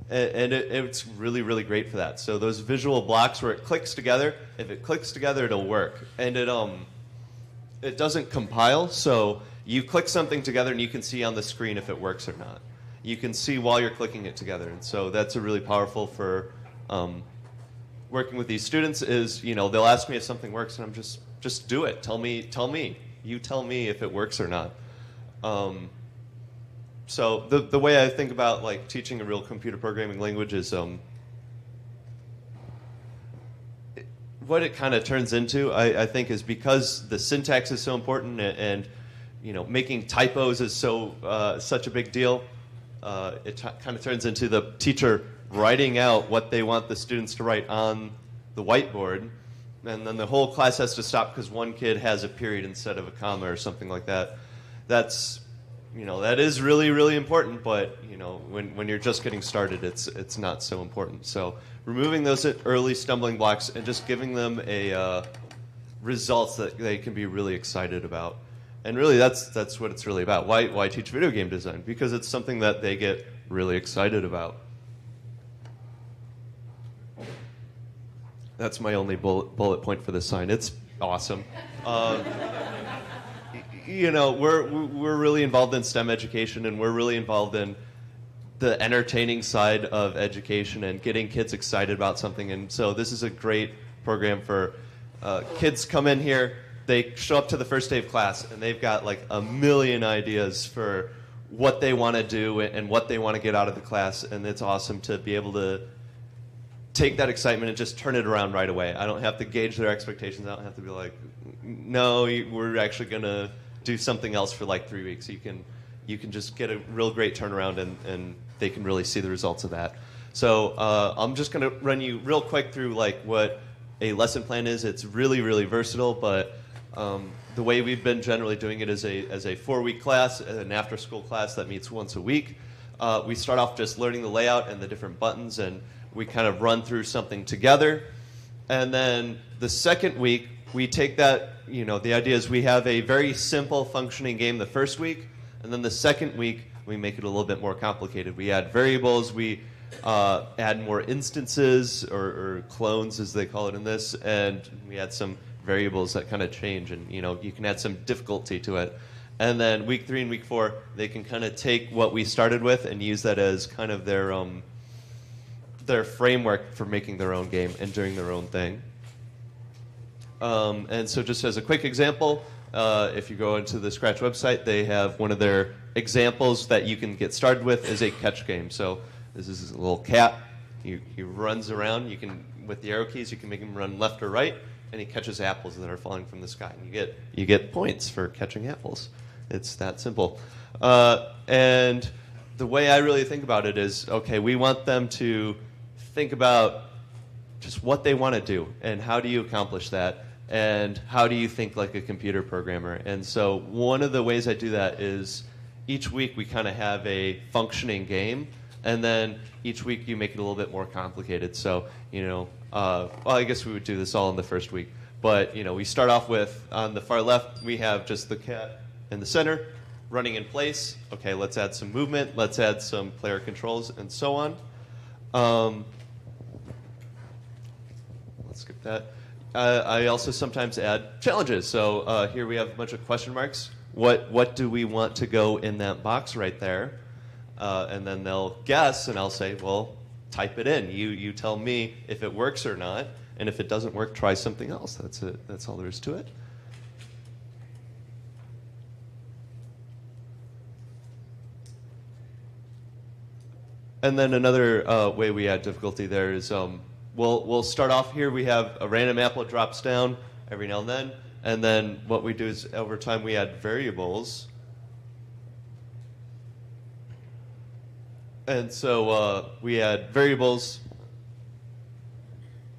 And it's really, really great for that. So those visual blocks where it clicks together, if it clicks together, it'll work. And it doesn't compile, so you click something together and you can see on the screen if it works or not. You can see while you're clicking it together. And so that's a really powerful for working with these students is, they'll ask me if something works and I'm just do it. Tell me. You tell me if it works or not. So the way I think about like teaching a real computer programming language is what it kind of turns into, I think, is because the syntax is so important and making typos is such a big deal. It kind of turns into the teacher writing out what they want the students to write on the whiteboard, and then the whole class has to stop because one kid has a period instead of a comma or something like that. That is really, really important, but when you're just getting started, it's not so important. So removing those early stumbling blocks and just giving them results that they can be really excited about. And really, that's what it's really about. Why teach video game design? Because it's something that they get really excited about. That's my only bullet point for this sign. It's awesome. We're really involved in STEM education, and we're really involved in the entertaining side of education and getting kids excited about something. And so this is a great program for kids come in here, they show up to the first day of class, and they've got like a million ideas for what they want to do and what they want to get out of the class. And it's awesome to be able to take that excitement and just turn it around right away. I don't have to gauge their expectations. I don't have to be like, no, we're actually going to do something else for like 3 weeks. You can just get a real great turnaround, and they can really see the results of that. So I'm just going to run you real quick through like what a lesson plan is. It's really, really versatile, but the way we've been generally doing it is a 4-week class, an after-school class that meets once a week. We start off just learning the layout and the different buttons, and we kind of run through something together. And then the second week, we take that, the idea is we have a very simple functioning game the first week, and then the second week, we make it a little bit more complicated. We add variables, we add more instances, or clones as they call it in this, and we add some variables that kind of change, and you can add some difficulty to it. And then week 3 and week 4, they can kind of take what we started with and use that as kind of their framework for making their own game and doing their own thing. And so just as a quick example, if you go into the Scratch website, they have one of their examples that you can get started with is a catch game. So this is a little cat. He runs around. You can, with the arrow keys, you can make him run left or right, and he catches apples that are falling from the sky. And you get points for catching apples. It's that simple. And the way I really think about it is, okay, we want them to think about just what they want to do and how do you accomplish that and how do you think like a computer programmer. And so one of the ways I do that is each week we kind of have a functioning game, and then each week you make it a little bit more complicated. So, I guess we would do this all in the first week. But, we start off with, on the far left, we have just the cat in the center running in place. Okay, let's add some movement. Let's add some player controls and so on. Let's skip that. I also sometimes add challenges. So here we have a bunch of question marks. What do we want to go in that box right there? And then they'll guess, and I'll say, well, type it in. You tell me if it works or not, and if it doesn't work, try something else. That's it. That's all there is to it. And then another way we add difficulty there is we'll start off here. We have a random apple drops down every now and then. And then what we do is over time we add variables. And so we add variables.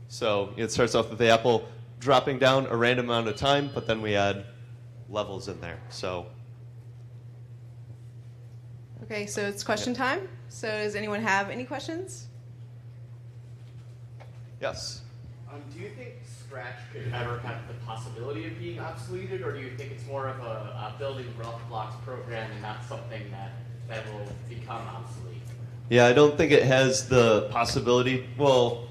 So it starts off with the apple dropping down a random amount of time, but then we add levels in there. So Okay, so it's question time. So does anyone have any questions? yes. Do you think Scratch could ever have the possibility of being obsoleted, or do you think it's more of a building blocks program and not something that will become obsolete? Yeah, I don't think it has the possibility. Well,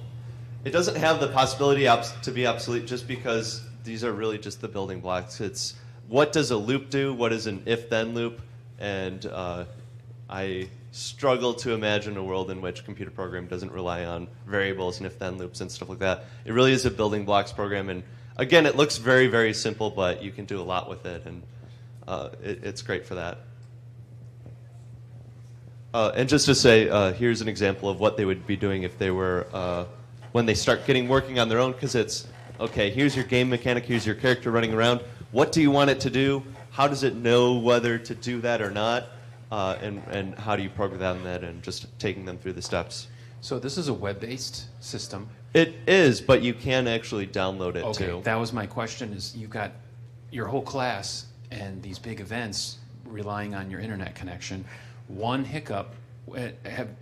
it doesn't have the possibility to be obsolete just because these are really just the building blocks. It's what does a loop do? What is an if-then loop? And I struggle to imagine a world in which computer program doesn't rely on variables and if-then loops and stuff like that. It really is a building blocks program. And again, it looks very, very simple, but you can do a lot with it. And it's great for that. And just to say, here's an example of what they would be doing if they were, when they start working on their own, because it's, okay, here's your game mechanic, here's your character running around. What do you want it to do? How does it know whether to do that or not? And how do you program that, and just taking them through the steps. So this is a web-based system. It is, but you can actually download it Okay, too. that was my question, is you've got your whole class and these big events relying on your internet connection. One hiccup,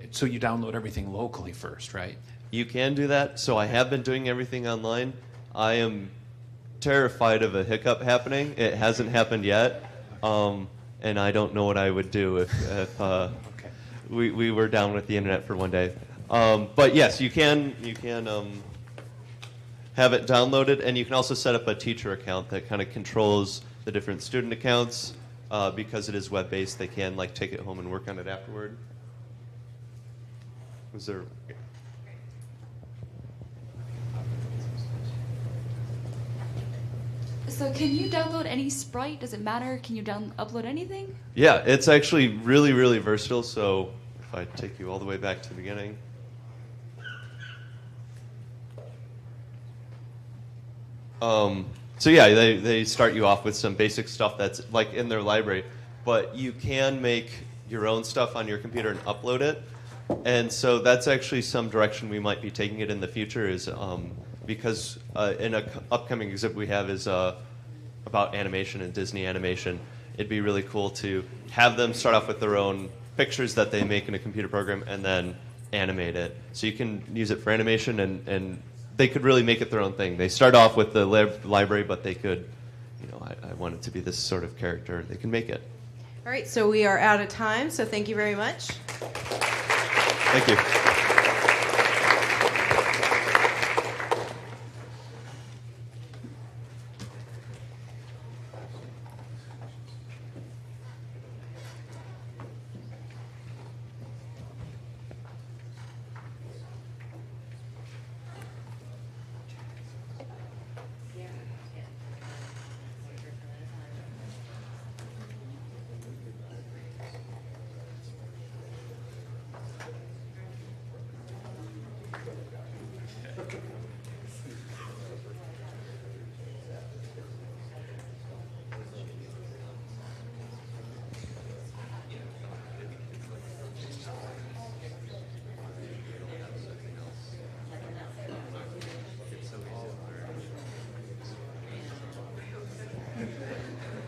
so you download everything locally first, right? You can do that. So I have been doing everything online. I am terrified of a hiccup happening. It hasn't happened yet. And I don't know what I would do if we were down with the internet for one day. But yes, you can have it downloaded, and you can also set up a teacher account that kind of controls the different student accounts. Because it is web-based, they can take it home and work on it afterward. Was there? So can you download any sprite? Does it matter? Can you upload anything? Yeah, it's actually really, really versatile. So if I take you all the way back to the beginning. So yeah, they start you off with some basic stuff that's in their library, but you can make your own stuff on your computer and upload it. And so that's actually some direction we might be taking it in the future, is because in an upcoming exhibit we have is about animation and Disney animation. It'd be really cool to have them start off with their own pictures that they make in a computer program and then animate it. So you can use it for animation, and they could really make it their own thing. They start off with the library, but they could, I want it to be this sort of character. They can make it. All right, so we are out of time, so thank you very much. Thank you.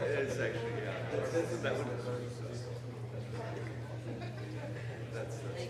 It's actually, that would. That's what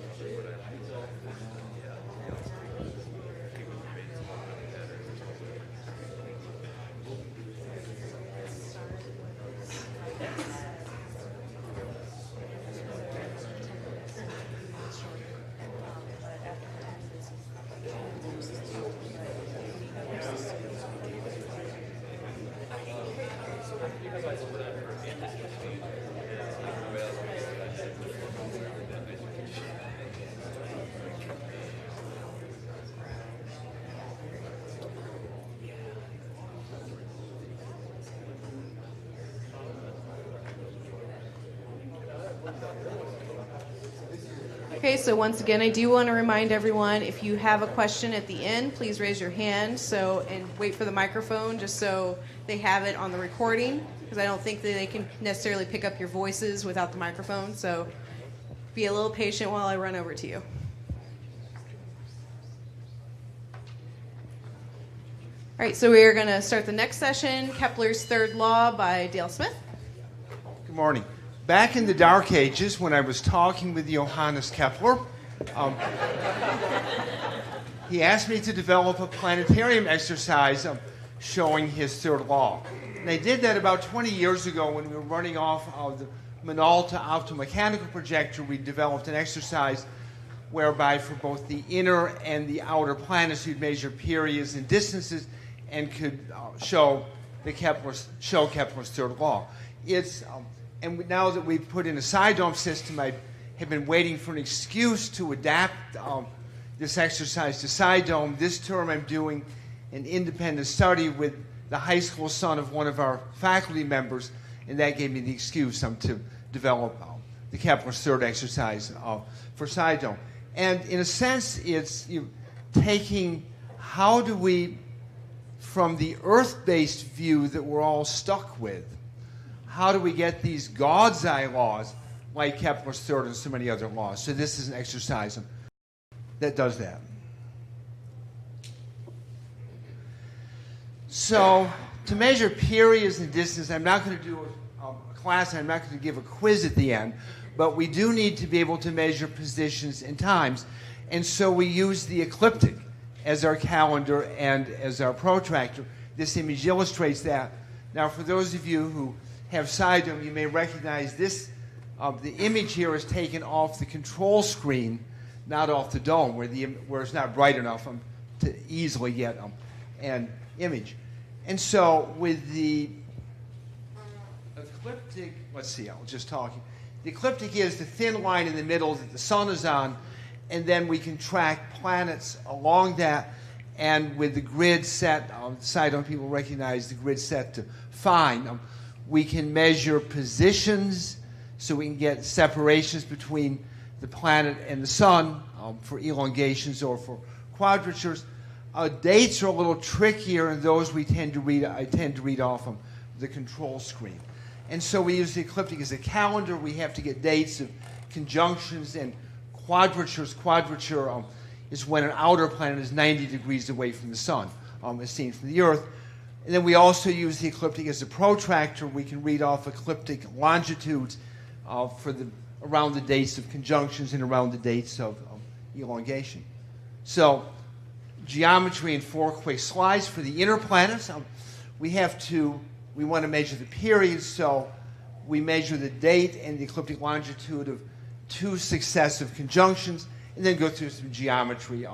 I Okay, so once again, I do want to remind everyone, if you have a question at the end, please raise your hand and wait for the microphone just so they have it on the recording, because I don't think that they can necessarily pick up your voices without the microphone. So be a little patient while I run over to you. All right, so we are going to start the next session, Kepler's Third Law by Dale Smith. Good morning. Back in the Dark Ages, when I was talking with Johannes Kepler, he asked me to develop a planetarium exercise showing his third law. And I did that about 20 years ago when we were running off of the Minolta optomechanical projector. We developed an exercise whereby for both the inner and the outer planets, you'd measure periods and distances and could show Kepler's third law. And now that we've put in a side dome system, I have been waiting for an excuse to adapt this exercise to side dome. This term I'm doing an independent study with the high school son of one of our faculty members, and that gave me the excuse to develop the Kepler's third exercise for side dome. And in a sense, it's taking how do we, from the Earth-based view that we're all stuck with, how do we get these God's eye laws like Kepler's third and so many other laws? So this is an exercise that does that. So to measure periods and distance, I'm not going to do a class, I'm not going to give a quiz at the end, but we do need to be able to measure positions and times. And so we use the ecliptic as our calendar and as our protractor. This image illustrates that. Now, for those of you who have side dome, you may recognize this. The image here is taken off the control screen, not off the dome, where it's not bright enough to easily get an image. And so with the ecliptic, let's see, I'll just talk. The ecliptic is the thin line in the middle that the sun is on, and then we can track planets along that. And with the grid set, side dome people recognize the grid set to fine. We can measure positions, so we can get separations between the planet and the sun for elongations or for quadratures. Dates are a little trickier, and those I tend to read off of the control screen. And so we use the ecliptic as a calendar. We have to get dates of conjunctions and quadratures. Quadrature is when an outer planet is 90 degrees away from the sun, as seen from the Earth. And then we also use the ecliptic as a protractor. We can read off ecliptic longitudes around the dates of conjunctions and around the dates of elongation. So geometry in 4 quick slides. For the inner planets, we want to measure the periods, so we measure the date and the ecliptic longitude of 2 successive conjunctions, and then go through some geometry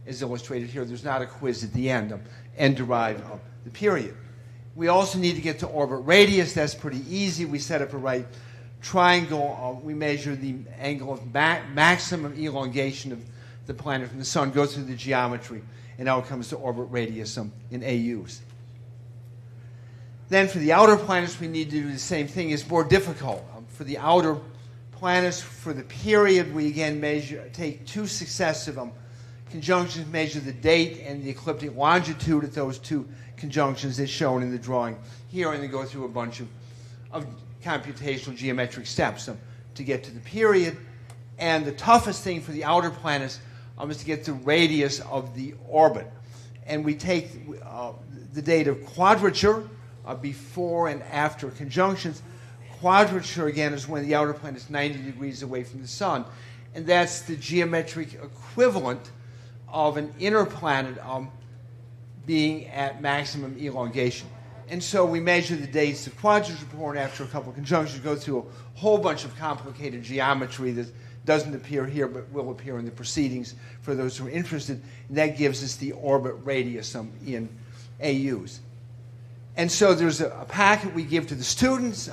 as illustrated here. There's not a quiz at the end, and derive the period. We also need to get to orbit radius. That's pretty easy. We set up a right triangle. We measure the angle of maximum elongation of the planet from the sun, go through the geometry, and now it comes to orbit radius in AUs. Then for the outer planets, we need to do the same thing. It's more difficult. For the outer planets, for the period, we again take 2 successive conjunctions, measure the date and the ecliptic longitude at those 2 conjunctions as shown in the drawing here, and then go through a bunch of computational geometric steps to get to the period. And the toughest thing for the outer planets is to get the radius of the orbit. And we take the date of quadrature, before and after conjunctions. Quadrature, again, is when the outer planet is 90 degrees away from the sun. And that's the geometric equivalent of an inner planet being at maximum elongation. And so we measure the dates of quadrature before and after a couple of conjunctions, go through a whole bunch of complicated geometry that doesn't appear here but will appear in the proceedings for those who are interested. And that gives us the orbit radius in AUs. And so there's a packet we give to the students.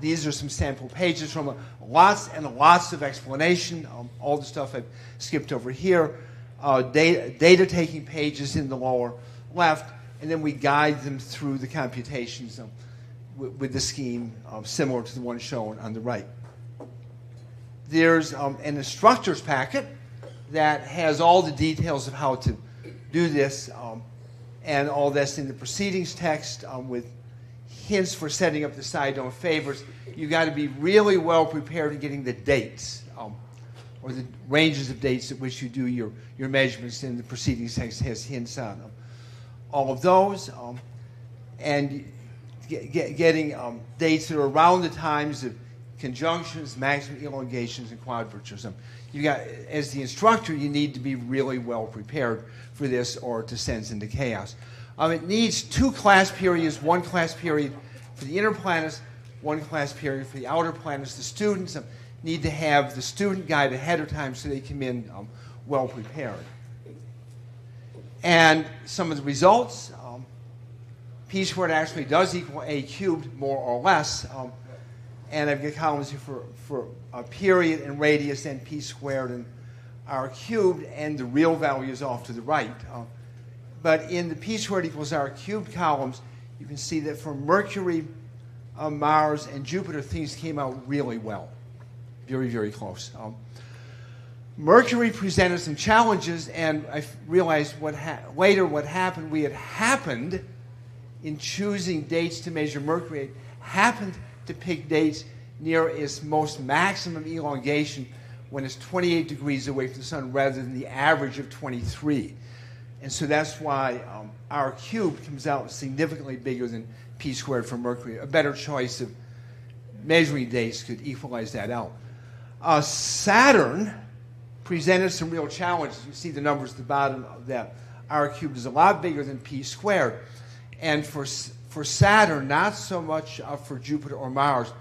These are some sample pages from lots and lots of explanation. All the stuff I've skipped over here. Data taking pages in the lower left. And then we guide them through the computations with the scheme similar to the one shown on the right. There's an instructor's packet that has all the details of how to do this, and all that's in the proceedings text with hints for setting up the side dome favors. You've got to be really well prepared in getting the dates, or the ranges of dates at which you do your measurements, and the proceedings text has hints on them. All of those, and getting dates that are around the times of conjunctions, maximum elongations, and quadratures. You got, as the instructor, you need to be really well prepared for this, or it descends into chaos. It needs 2 class periods, 1 class period for the inner planets, 1 class period for the outer planets. The students need to have the student guide ahead of time so they come in well prepared. And some of the results, p squared actually does equal a cubed, more or less. And I've got columns here for a period and radius and p squared and r cubed, and the real value is off to the right. But in the p squared equals r cubed columns, you can see that for Mercury, Mars, and Jupiter, things came out really well. Very, very close. Mercury presented some challenges, and I realized later what happened. We had happened, in choosing dates to measure Mercury, happened to pick dates near its most maximum elongation when it's 28 degrees away from the sun rather than the average of 23. And so that's why r cubed comes out significantly bigger than p squared for Mercury. A better choice of measuring dates could equalize that out. Saturn presented some real challenges. You see the numbers at the bottom of that. R cubed is a lot bigger than p squared. And for Saturn, not so much for Jupiter or Mars,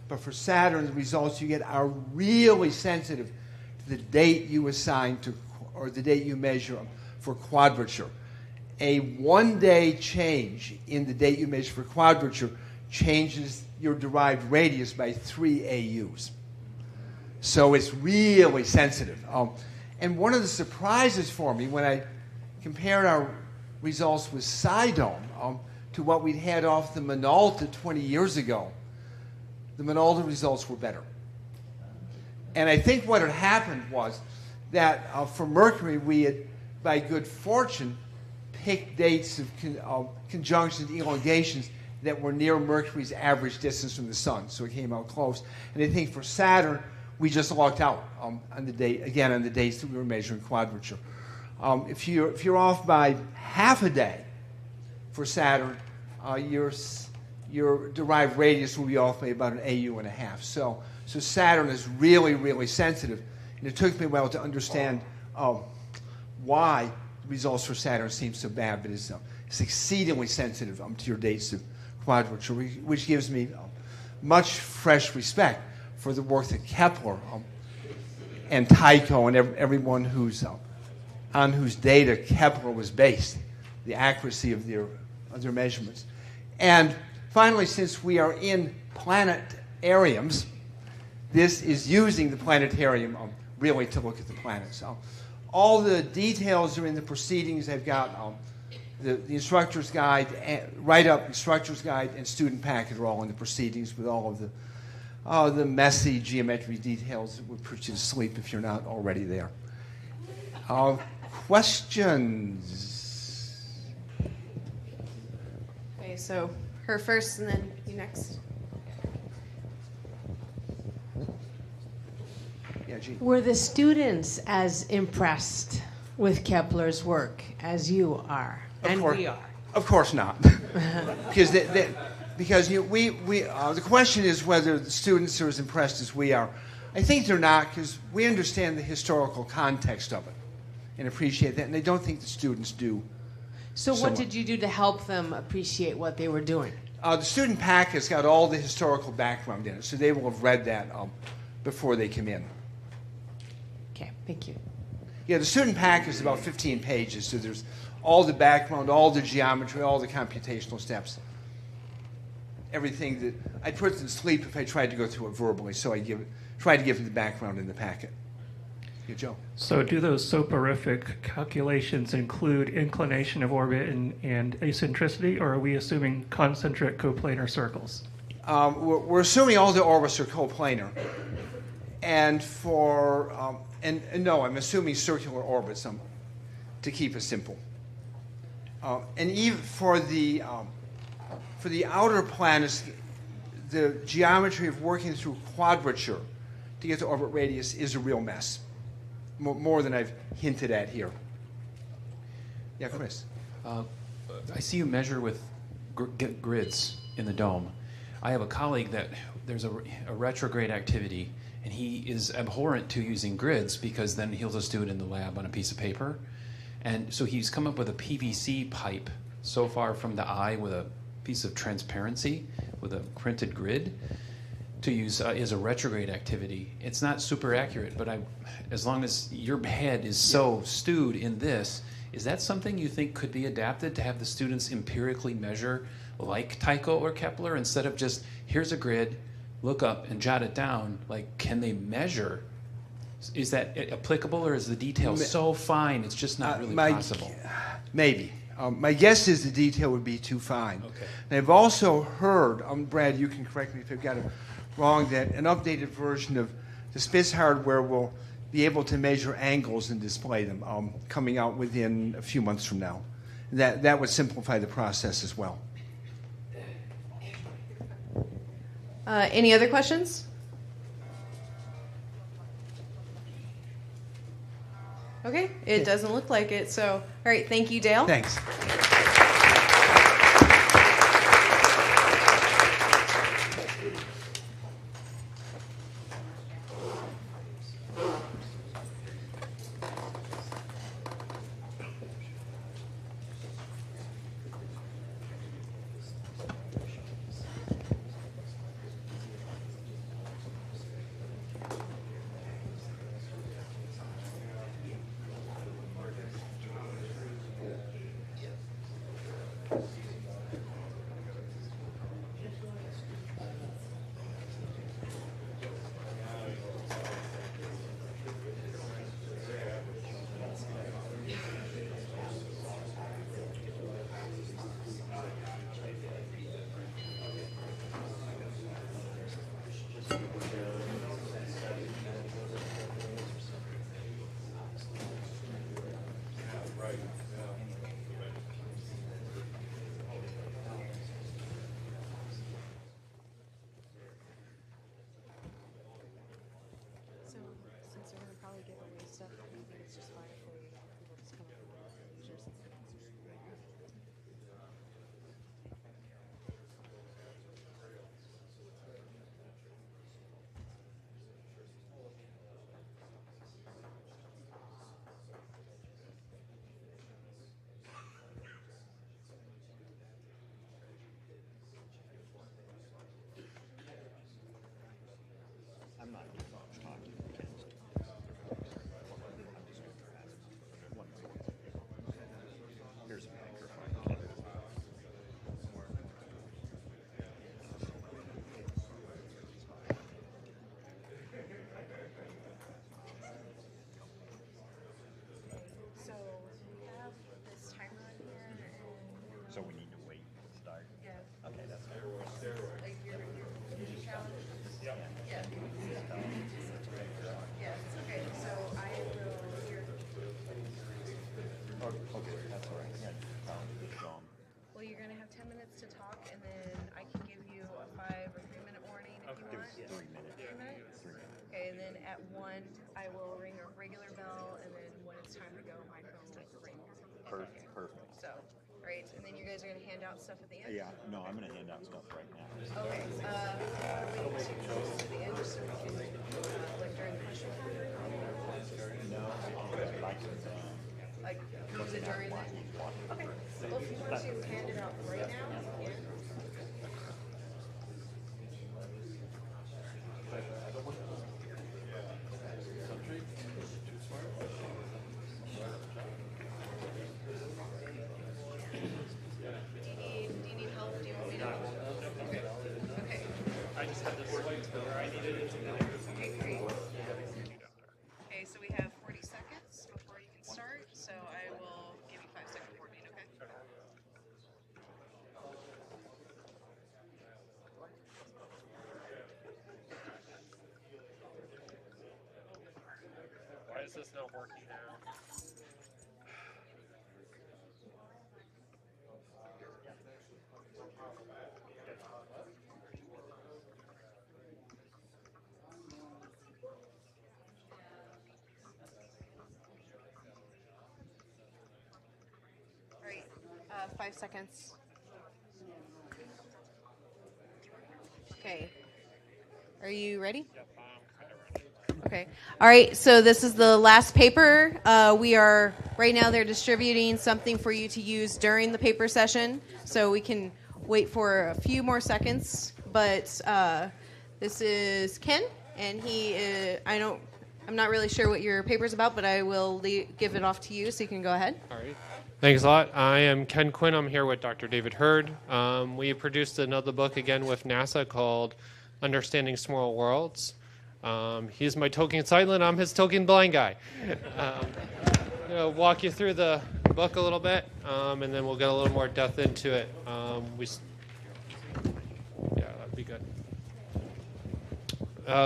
but for Saturn, the results you get are really sensitive to the date you assign to, or the date you measure for quadrature. A 1-day change in the date you measure for quadrature changes your derived radius by 3 AUs. So it's really sensitive. And one of the surprises for me when I compared our results with Sidome to what we'd had off the Minolta 20 years ago, the Minolta results were better. And I think what had happened was that for Mercury, we had, by good fortune, picked dates of conjunctions, elongations that were near Mercury's average distance from the sun, so it came out close. And I think for Saturn, we just lucked out on the date, again, on the dates that we were measuring quadrature. If you're off by half a day for Saturn, your derived radius will be off by about an AU and a half. So Saturn is really, really sensitive. And it took me a while to understand why the results for Saturn seem so bad, but it's exceedingly sensitive to your dates of quadrature, which gives me much fresh respect for the work that Kepler and Tycho and everyone who's on whose data Kepler was based, the accuracy of their measurements. And finally, since we are in planetariums, this is using the planetarium really to look at the planets. All the details are in the proceedings. I've got the instructor's guide, write-up instructor's guide, and student packet are all in the proceedings with all of the messy geometry details that would put you to sleep if you're not already there. Questions? Okay, so her first and then you next. Yeah, Gene. Were the students as impressed with Kepler's work as you are, we are? Of course not. Because the question is whether the students are as impressed as we are. I think they're not, because we understand the historical context of it and appreciate that, and I don't think the students do. So what did you do to help them appreciate what they were doing? The student packet's got all the historical background in it, so they will have read that before they come in. Okay, thank you. Yeah, the student packet is about 15 pages, so there's all the background, all the geometry, all the computational steps. Everything that I'd put them to sleep if I tried to go through it verbally, so I try to give them the background in the packet. Yeah, Joe. So do those soporific calculations include inclination of orbit and eccentricity, or are we assuming concentric coplanar circles? We're assuming all the orbits are coplanar. And for, and no, I'm assuming circular orbits to keep it simple. And even for the outer planets, the geometry of working through quadrature to get to orbit radius is a real mess, more than I've hinted at here. Yeah, Chris. I see you measure with grids in the dome. I have a colleague that there's a retrograde activity, and he is abhorrent to using grids because then he'll just do it in the lab on a piece of paper. And so he's come up with a PVC pipe so far from the eye with a piece of transparency with a printed grid to use as a retrograde activity. It's not super accurate, but as long as your head is so stewed in this, is that something you think could be adapted to have the students empirically measure like Tycho or Kepler instead of just, here's a grid, look up and jot it down? Like, can they measure? Is that applicable, or is the detail so fine it's just not really possible? Maybe. My guess is the detail would be too fine. Okay. And I've also heard, Brad, you can correct me if I've got it wrong, that an updated version of the Spitz hardware will be able to measure angles and display them, coming out within a few months from now. That would simplify the process as well. Any other questions? Okay, it doesn't look like it. So, all right, thank you, Dale. Thanks. So we need to wait to start? Yeah. Okay, that's fair. Like your challenge? Yeah. Yeah. Yes, okay, so I will, Okay, that's all right. Yeah, well, you're going to have 10 minutes to talk, and then I can give you a 5 or 3 minute warning if you want. 3 minutes. 3 minutes? Okay, and then at 1, I will ring a regular bell, and then when it's time to go, my phone will ring. Perfect. So, right, and then you guys are going to hand out stuff at the end? Yeah, no, I'm going to hand out stuff right now. Okay, wait to the end just so we can, like during the question period? Like, use it during the... Okay, well, if you want to hand it out right now, you can. Do you need help? Do you want me to? Okay. I just had this where I needed it to go. Okay, great. Okay, so we have 40 seconds before you can start. this not working now? All right, 5 seconds. Okay. Are you ready? Okay. All right. So this is the last paper. We are right now. They're distributing something for you to use during the paper session. So we can wait for a few more seconds. But this is Ken, and he is, I'm not really sure what your paper's about, but I will give it off to you so you can go ahead. All right. Thanks a lot. I am Ken Quinn. I'm here with Dr. David Hurd. We produced another book again with NASA called Understanding Small Worlds. He's my token silent. I'm his token blind guy. Walk you through the book a little bit, and then we'll get a little more depth into it. Yeah, that'd be good.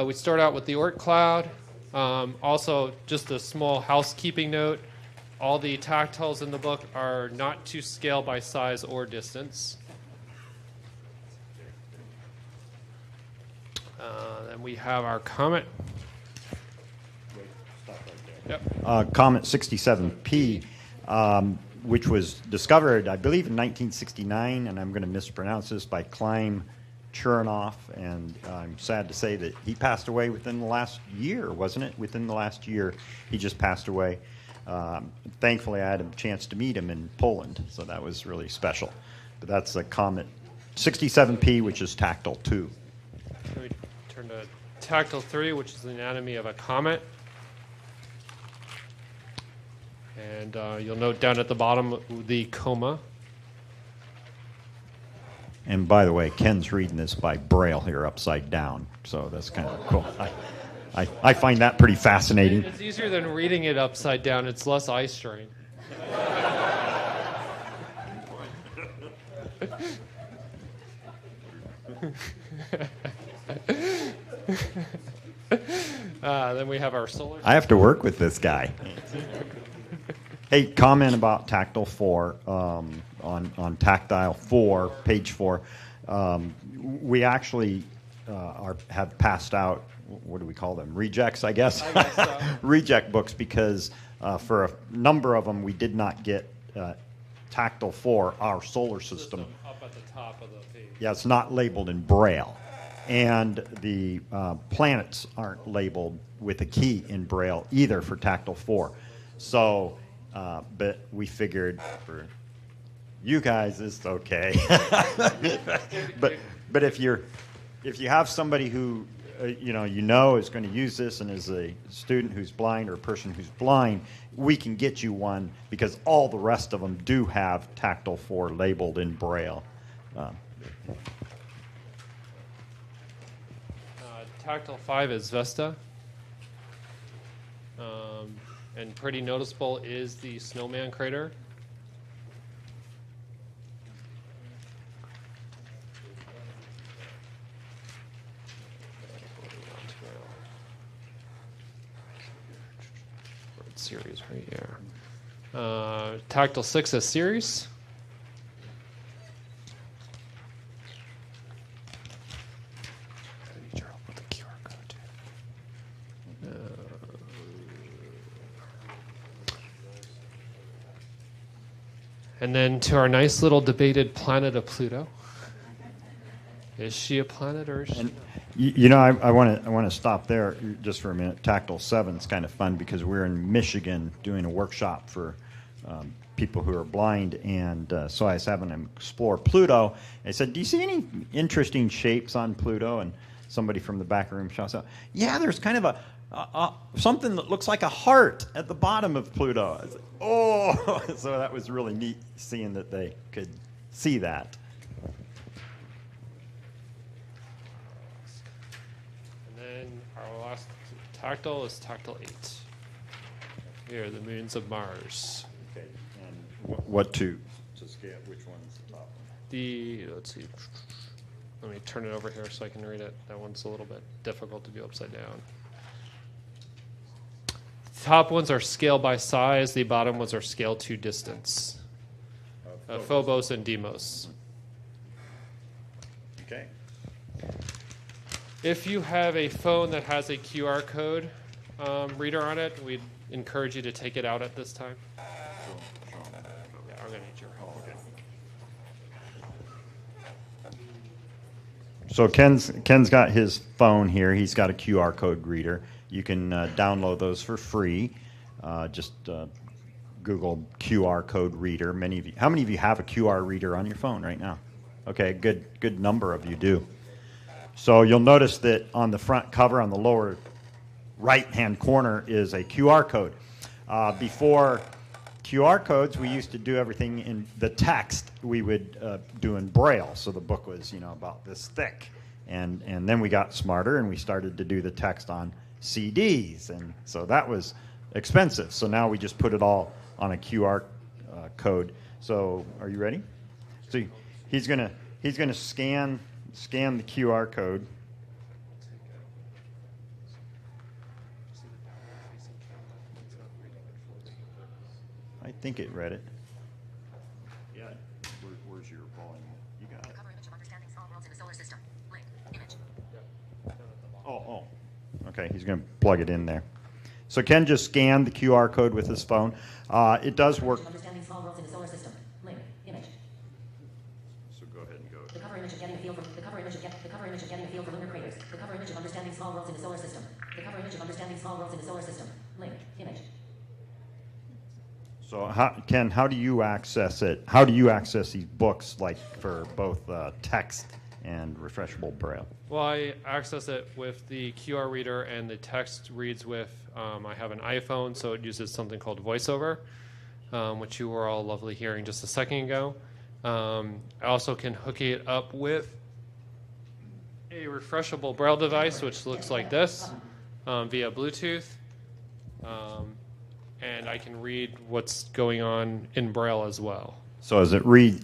We start out with the Oort cloud. Also, just a small housekeeping note. All the tactiles in the book are not to scale by size or distance. Then we have our comet. Yep. Comet 67P, which was discovered, I believe, in 1969, and I'm going to mispronounce this, by Klein Chernoff, and I'm sad to say that he passed away within the last year, wasn't it? Within the last year, he just passed away. Thankfully, I had a chance to meet him in Poland, so that was really special. But that's the Comet 67P, which is Tactile 2. We turn to Tactile 3, which is the anatomy of a comet. And you'll note down at the bottom the coma. And by the way, Ken's reading this by Braille here, upside down, so that's kind of cool. I find that pretty fascinating. It's easier than reading it upside down. It's less eye strain. Then we have our solar. I have to work with this guy. Hey, comment about Tactile 4 on Tactile 4, page 4. We actually have passed out, what do we call them? Rejects, I guess. So. Reject books, because for a number of them we did not get Tactile 4, our solar system. Up at the top of the page. Yeah, it's not labeled in Braille. And the planets aren't labeled with a key in Braille either for Tactile 4. So, but we figured for you guys it's okay. but if you have somebody who you know is going to use this and is a student who's blind or a person who's blind, we can get you one, because all the rest of them do have Tactile 4 labeled in Braille. Tactile 5 is Vesta. And pretty noticeable is the snowman crater. Series right here. Tactile 6 is Ceres. And then to our nice little debated planet of Pluto. Is she a planet or is she? I want to stop there just for a minute. Tactile 7 is kind of fun because we're in Michigan doing a workshop for people who are blind, and so I was having them explore Pluto. I said, "Do you see any interesting shapes on Pluto?" And somebody from the back room shouts out, "Yeah, there's kind of something that looks like a heart at the bottom of Pluto." I said, "Oh!" So that was really neat seeing that they could see that. Our last tactile is Tactile 8. Here are the moons of Mars. Okay, and what to scale? Which one's the top one? Let's see. Let me turn it over here so I can read it. That one's a little bit difficult to do upside down. top ones are scale by size. The bottom ones are scale to distance. Phobos and Deimos. Okay. If you have a phone that has a QR code reader on it, we'd encourage you to take it out at this time. Yeah, I'm going to need your help. Okay. So Ken's got his phone here. He's got a QR code reader. You can download those for free. Just Google QR code reader. How many of you have a QR reader on your phone right now? Okay, good number of you do. So you'll notice that on the front cover, on the lower right-hand corner, is a QR code. Before QR codes, we used to do everything in the text we would do in Braille. So the book was, about this thick. And then we got smarter and we started to do the text on CDs. And so that was expensive. So now we just put it all on a QR code. So are you ready? So he's gonna scan the QR code. I think it read it. Yeah. Where's your volume? You got it. Oh. Okay, he's going to plug it in there. So Ken just scanned the QR code with his phone. It does work. Understanding small worlds in the solar system. Link. Image. So go ahead and go. The cover image of getting a feel for lunar craters. The cover image of understanding small worlds in the solar system. The cover image of understanding small worlds in the solar system. Link. Image. So Ken, how do you access it? How do you access these books, like for both text and refreshable Braille? Well, I access it with the QR reader, and the text reads with, I have an iPhone, so it uses something called VoiceOver, which you were all lovely hearing just a second ago. I also can hook it up with a refreshable Braille device, which looks like this, via Bluetooth. And I can read what's going on in Braille as well. So as it reads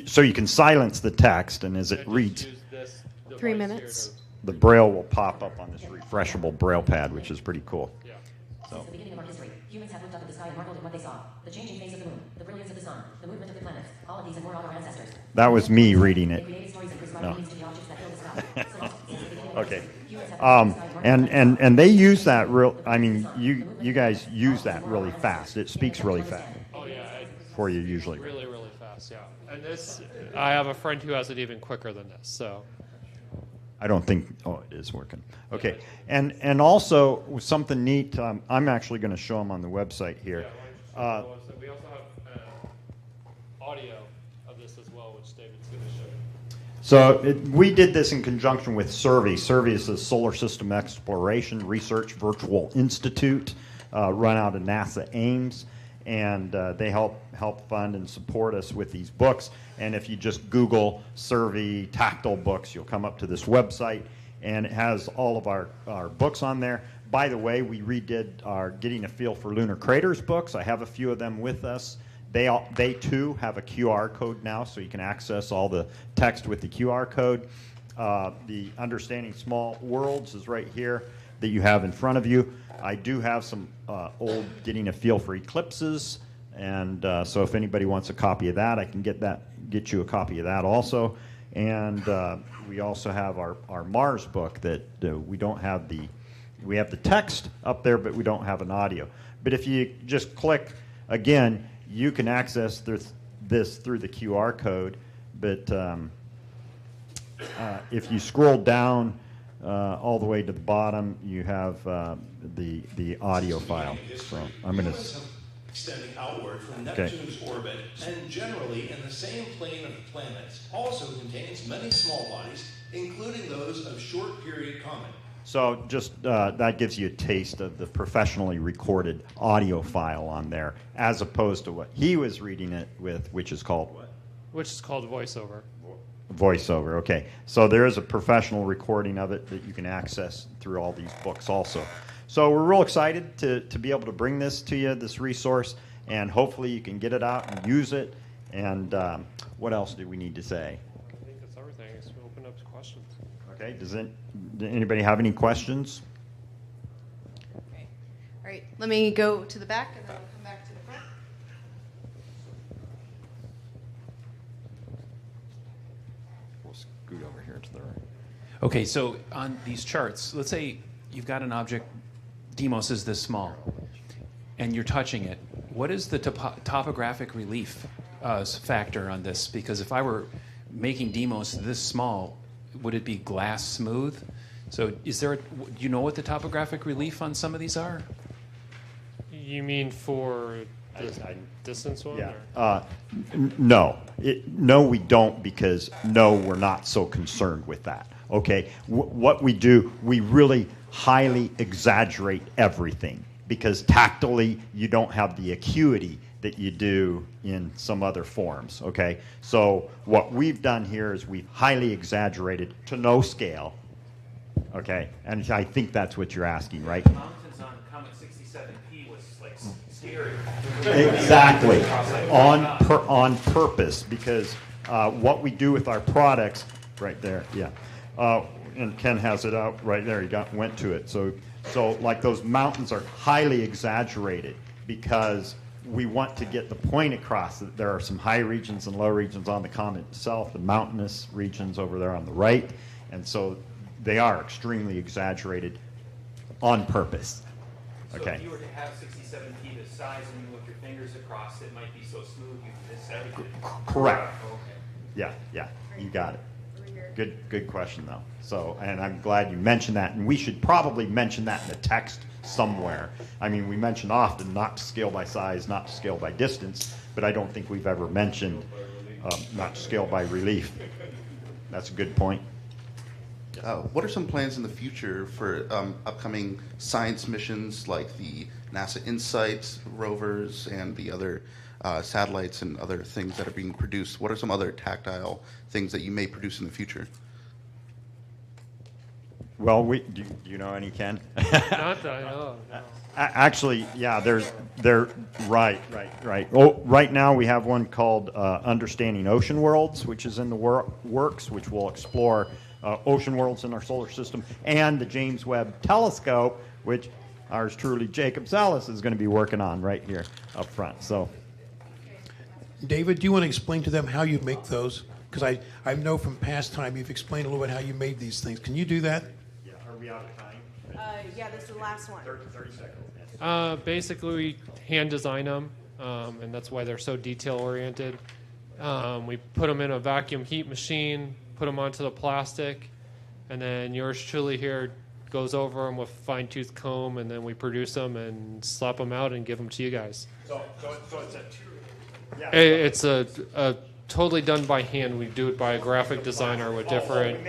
so you can silence the text, and as it reads, 3 minutes. The Braille will pop up on this refreshable Braille pad, which is pretty cool. Yeah. So. Since the beginning of our history, humans have looked up at the sky and marveled at what they saw. The changing phase of the moon, the brilliance of the sun, the movement of the planets, all of these and more are our ancestors. That was me reading it. They created stories and prescribed meanings to the objects that fill the sky. So, since the beginning of Okay. history, humans have looked up at the sky and marveled at And they use that you guys use that really fast. It speaks really fast. Oh, yeah. For you usually. Really, really fast, yeah. And this, I have a friend who has it even quicker than this, so. I don't think. Oh, it is working. Okay, and also something neat. I'm actually going to show them on the website here. We also have audio of this as well, which David's going to show you. So we did this in conjunction with SURVEY. SURVEY is the Solar System Exploration Research Virtual Institute, run out of NASA Ames, and they help fund and support us with these books. And if you just Google SURVEY tactile books, you'll come up to this website, and it has all of our books on there. By the way, we redid our Getting a Feel for Lunar Craters books. I have a few of them with us. They too have a QR code now, so you can access all the text with the QR code. The Understanding Small Worlds is right here that you have in front of you. I do have some old Getting a Feel for Eclipses, and so if anybody wants a copy of that, I can get you a copy of that also. And we also have our Mars book that we have the text up there, but we don't have an audio. But if you just click again, you can access this through the QR code. But if you scroll down all the way to the bottom, you have the audio file. So I'm going to extending outward from Neptune's orbit and generally in the same plane of the planets, also contains many small bodies, including those of short-period comet. So just that gives you a taste of the professionally recorded audio file on there, as opposed to what he was reading it with, which is called what? Which is called VoiceOver. VoiceOver, okay. So there is a professional recording of it that you can access through all these books also. So we're real excited to be able to bring this to you, this resource, and hopefully you can get it out and use it. And what else do we need to say? I think that's everything. So we'll open up to questions. Okay, does anybody have any questions? right, let me go to the back and then I'll come back to the front. We'll scoot over here to the right. Okay, so on these charts, let's say you've got an object, Demos is this small, and you're touching it. What is the topographic relief factor on this? Because if I were making Demos this small, would it be glass smooth? So is there, do you know what the topographic relief on some of these are? You mean for the distance one? Yeah. Or? No. No, we don't, because no, we're not so concerned with that. Okay? What we do, we really highly exaggerate everything, because tactily you don't have the acuity that you do in some other forms. Okay? So what we've done here is we've highly exaggerated to no scale. Okay? And I think that's what you're asking, right? Mountains on Comet 67P was like scary. Exactly. On purpose, because what we do with our products, right there, yeah. And Ken has it out right there. He went to it. So like those mountains are highly exaggerated because we want to get the point across that there are some high regions and low regions on the comet itself, the mountainous regions over there on the right, and so they are extremely exaggerated on purpose. So okay. if you were to have 67P this size and you move your fingers across, it might be so smooth you can miss everything. Correct. Okay. Yeah, you got it. Good question, though. So, and I'm glad you mentioned that, and we should probably mention that in the text somewhere. I mean, we mention often not to scale by size, not to scale by distance, but I don't think we've ever mentioned not to scale by relief. That's a good point. What are some plans in the future for upcoming science missions like the NASA InSight rovers and the other satellites and other things that are being produced? What are some other tactile things that you may produce in the future? Well, do you know any, Ken? Not that I know. No. Actually, yeah, they're right. Oh, right now we have one called Understanding Ocean Worlds, which is in the works, which will explore ocean worlds in our solar system, and the James Webb Telescope, which ours truly, Jacob Salas, is going to be working on right here up front. So, David, do you want to explain to them how you make those? Because I know from past time you've explained a little bit how you made these things. Can you do that? Yeah. Are we out of time? Yeah, this is the last one. 30 seconds. Basically, we hand design them, and that's why they're so detail oriented. We put them in a vacuum heat machine, put them onto the plastic, and then yours truly here goes over them with fine-tooth comb, and then we produce them and slap them out and give them to you guys. So it's a yeah. It's a totally done by hand. We do it by a graphic designer with different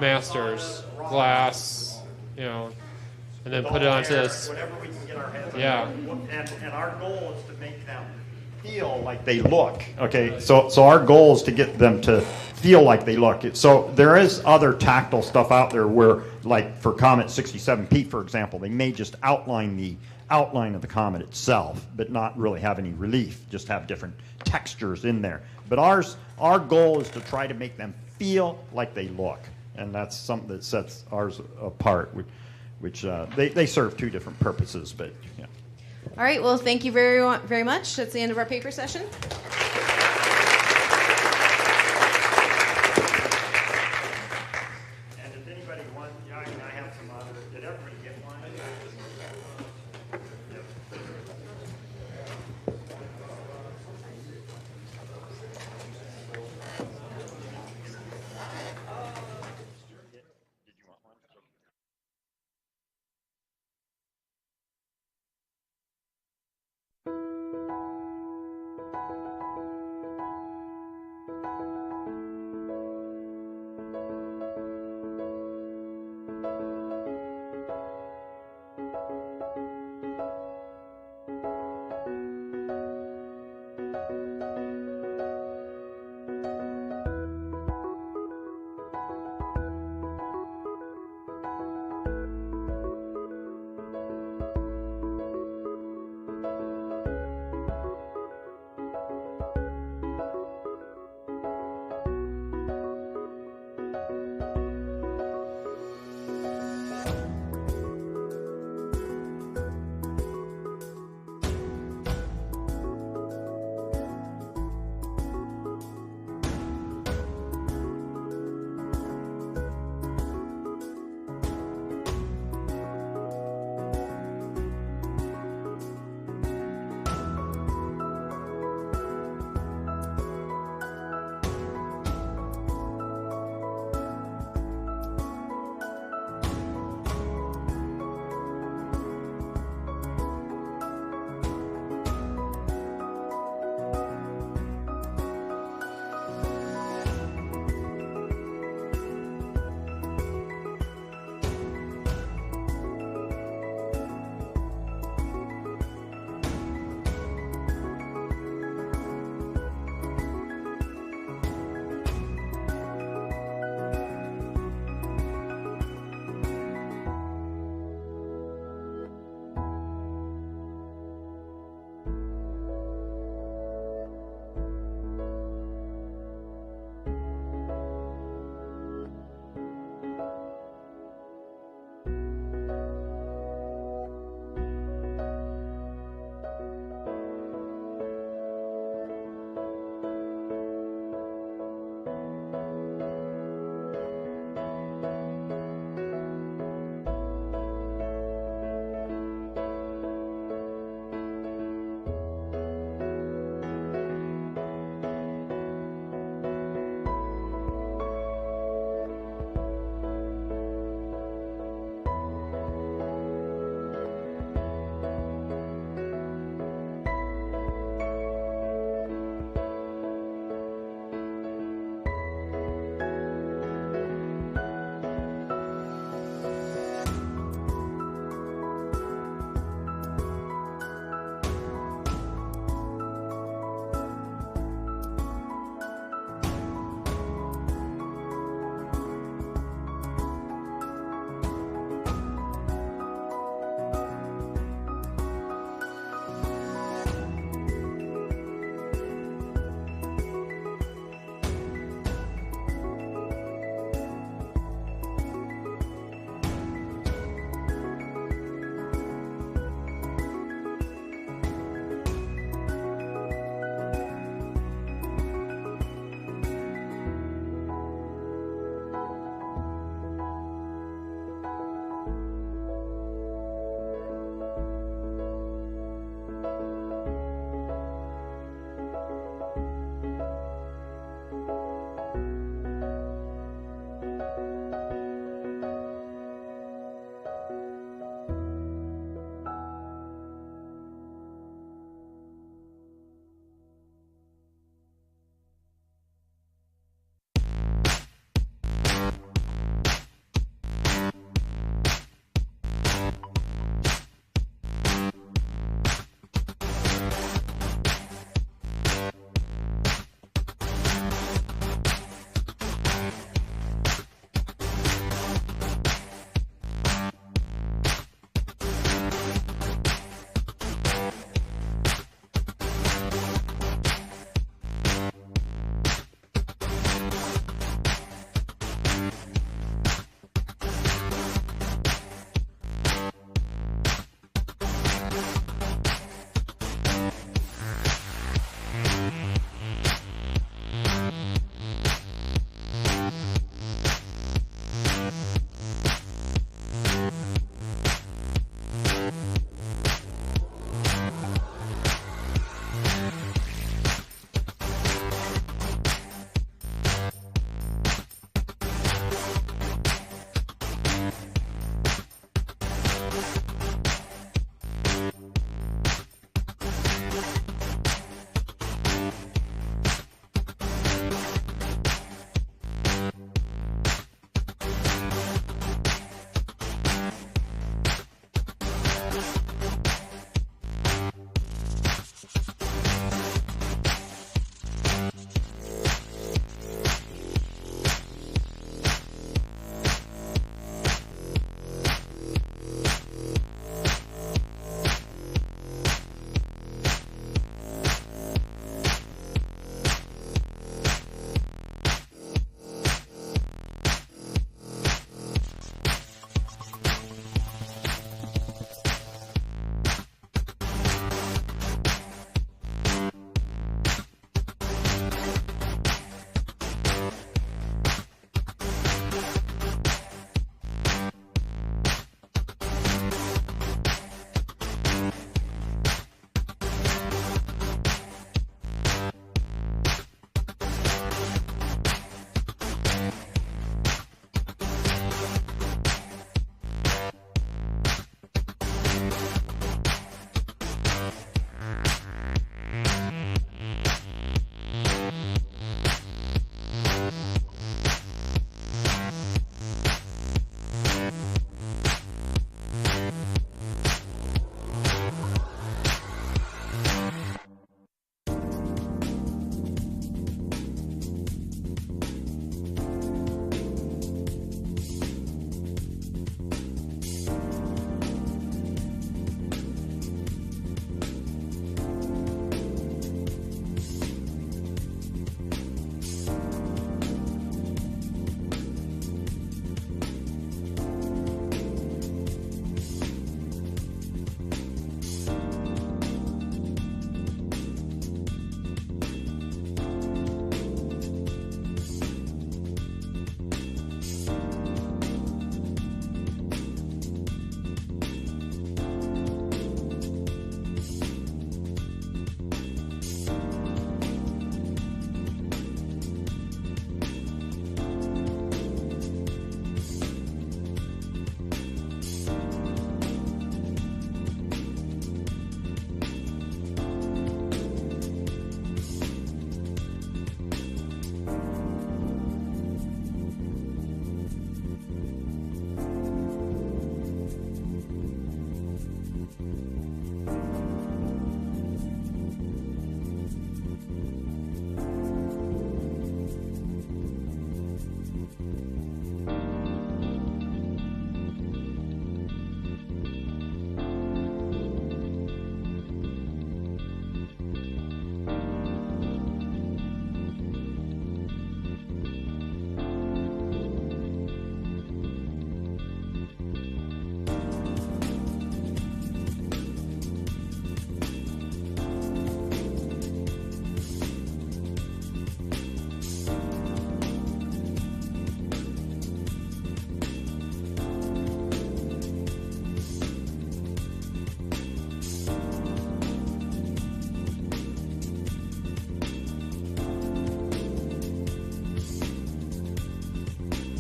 masters, glass, and then put it onto this. Whatever we can get our hands on. Yeah. And our goal is to make them feel like they look. Okay, so our goal is to get them to feel like they look. So there is other tactile stuff out there where, like for Comet 67P, for example, they may just outline the outline of the comet itself, but not really have any relief, just have different textures in there. But our goal is to try to make them feel like they look, and that's something that sets ours apart, which they serve two different purposes, but yeah. All right, well, thank you very much. That's the end of our paper session.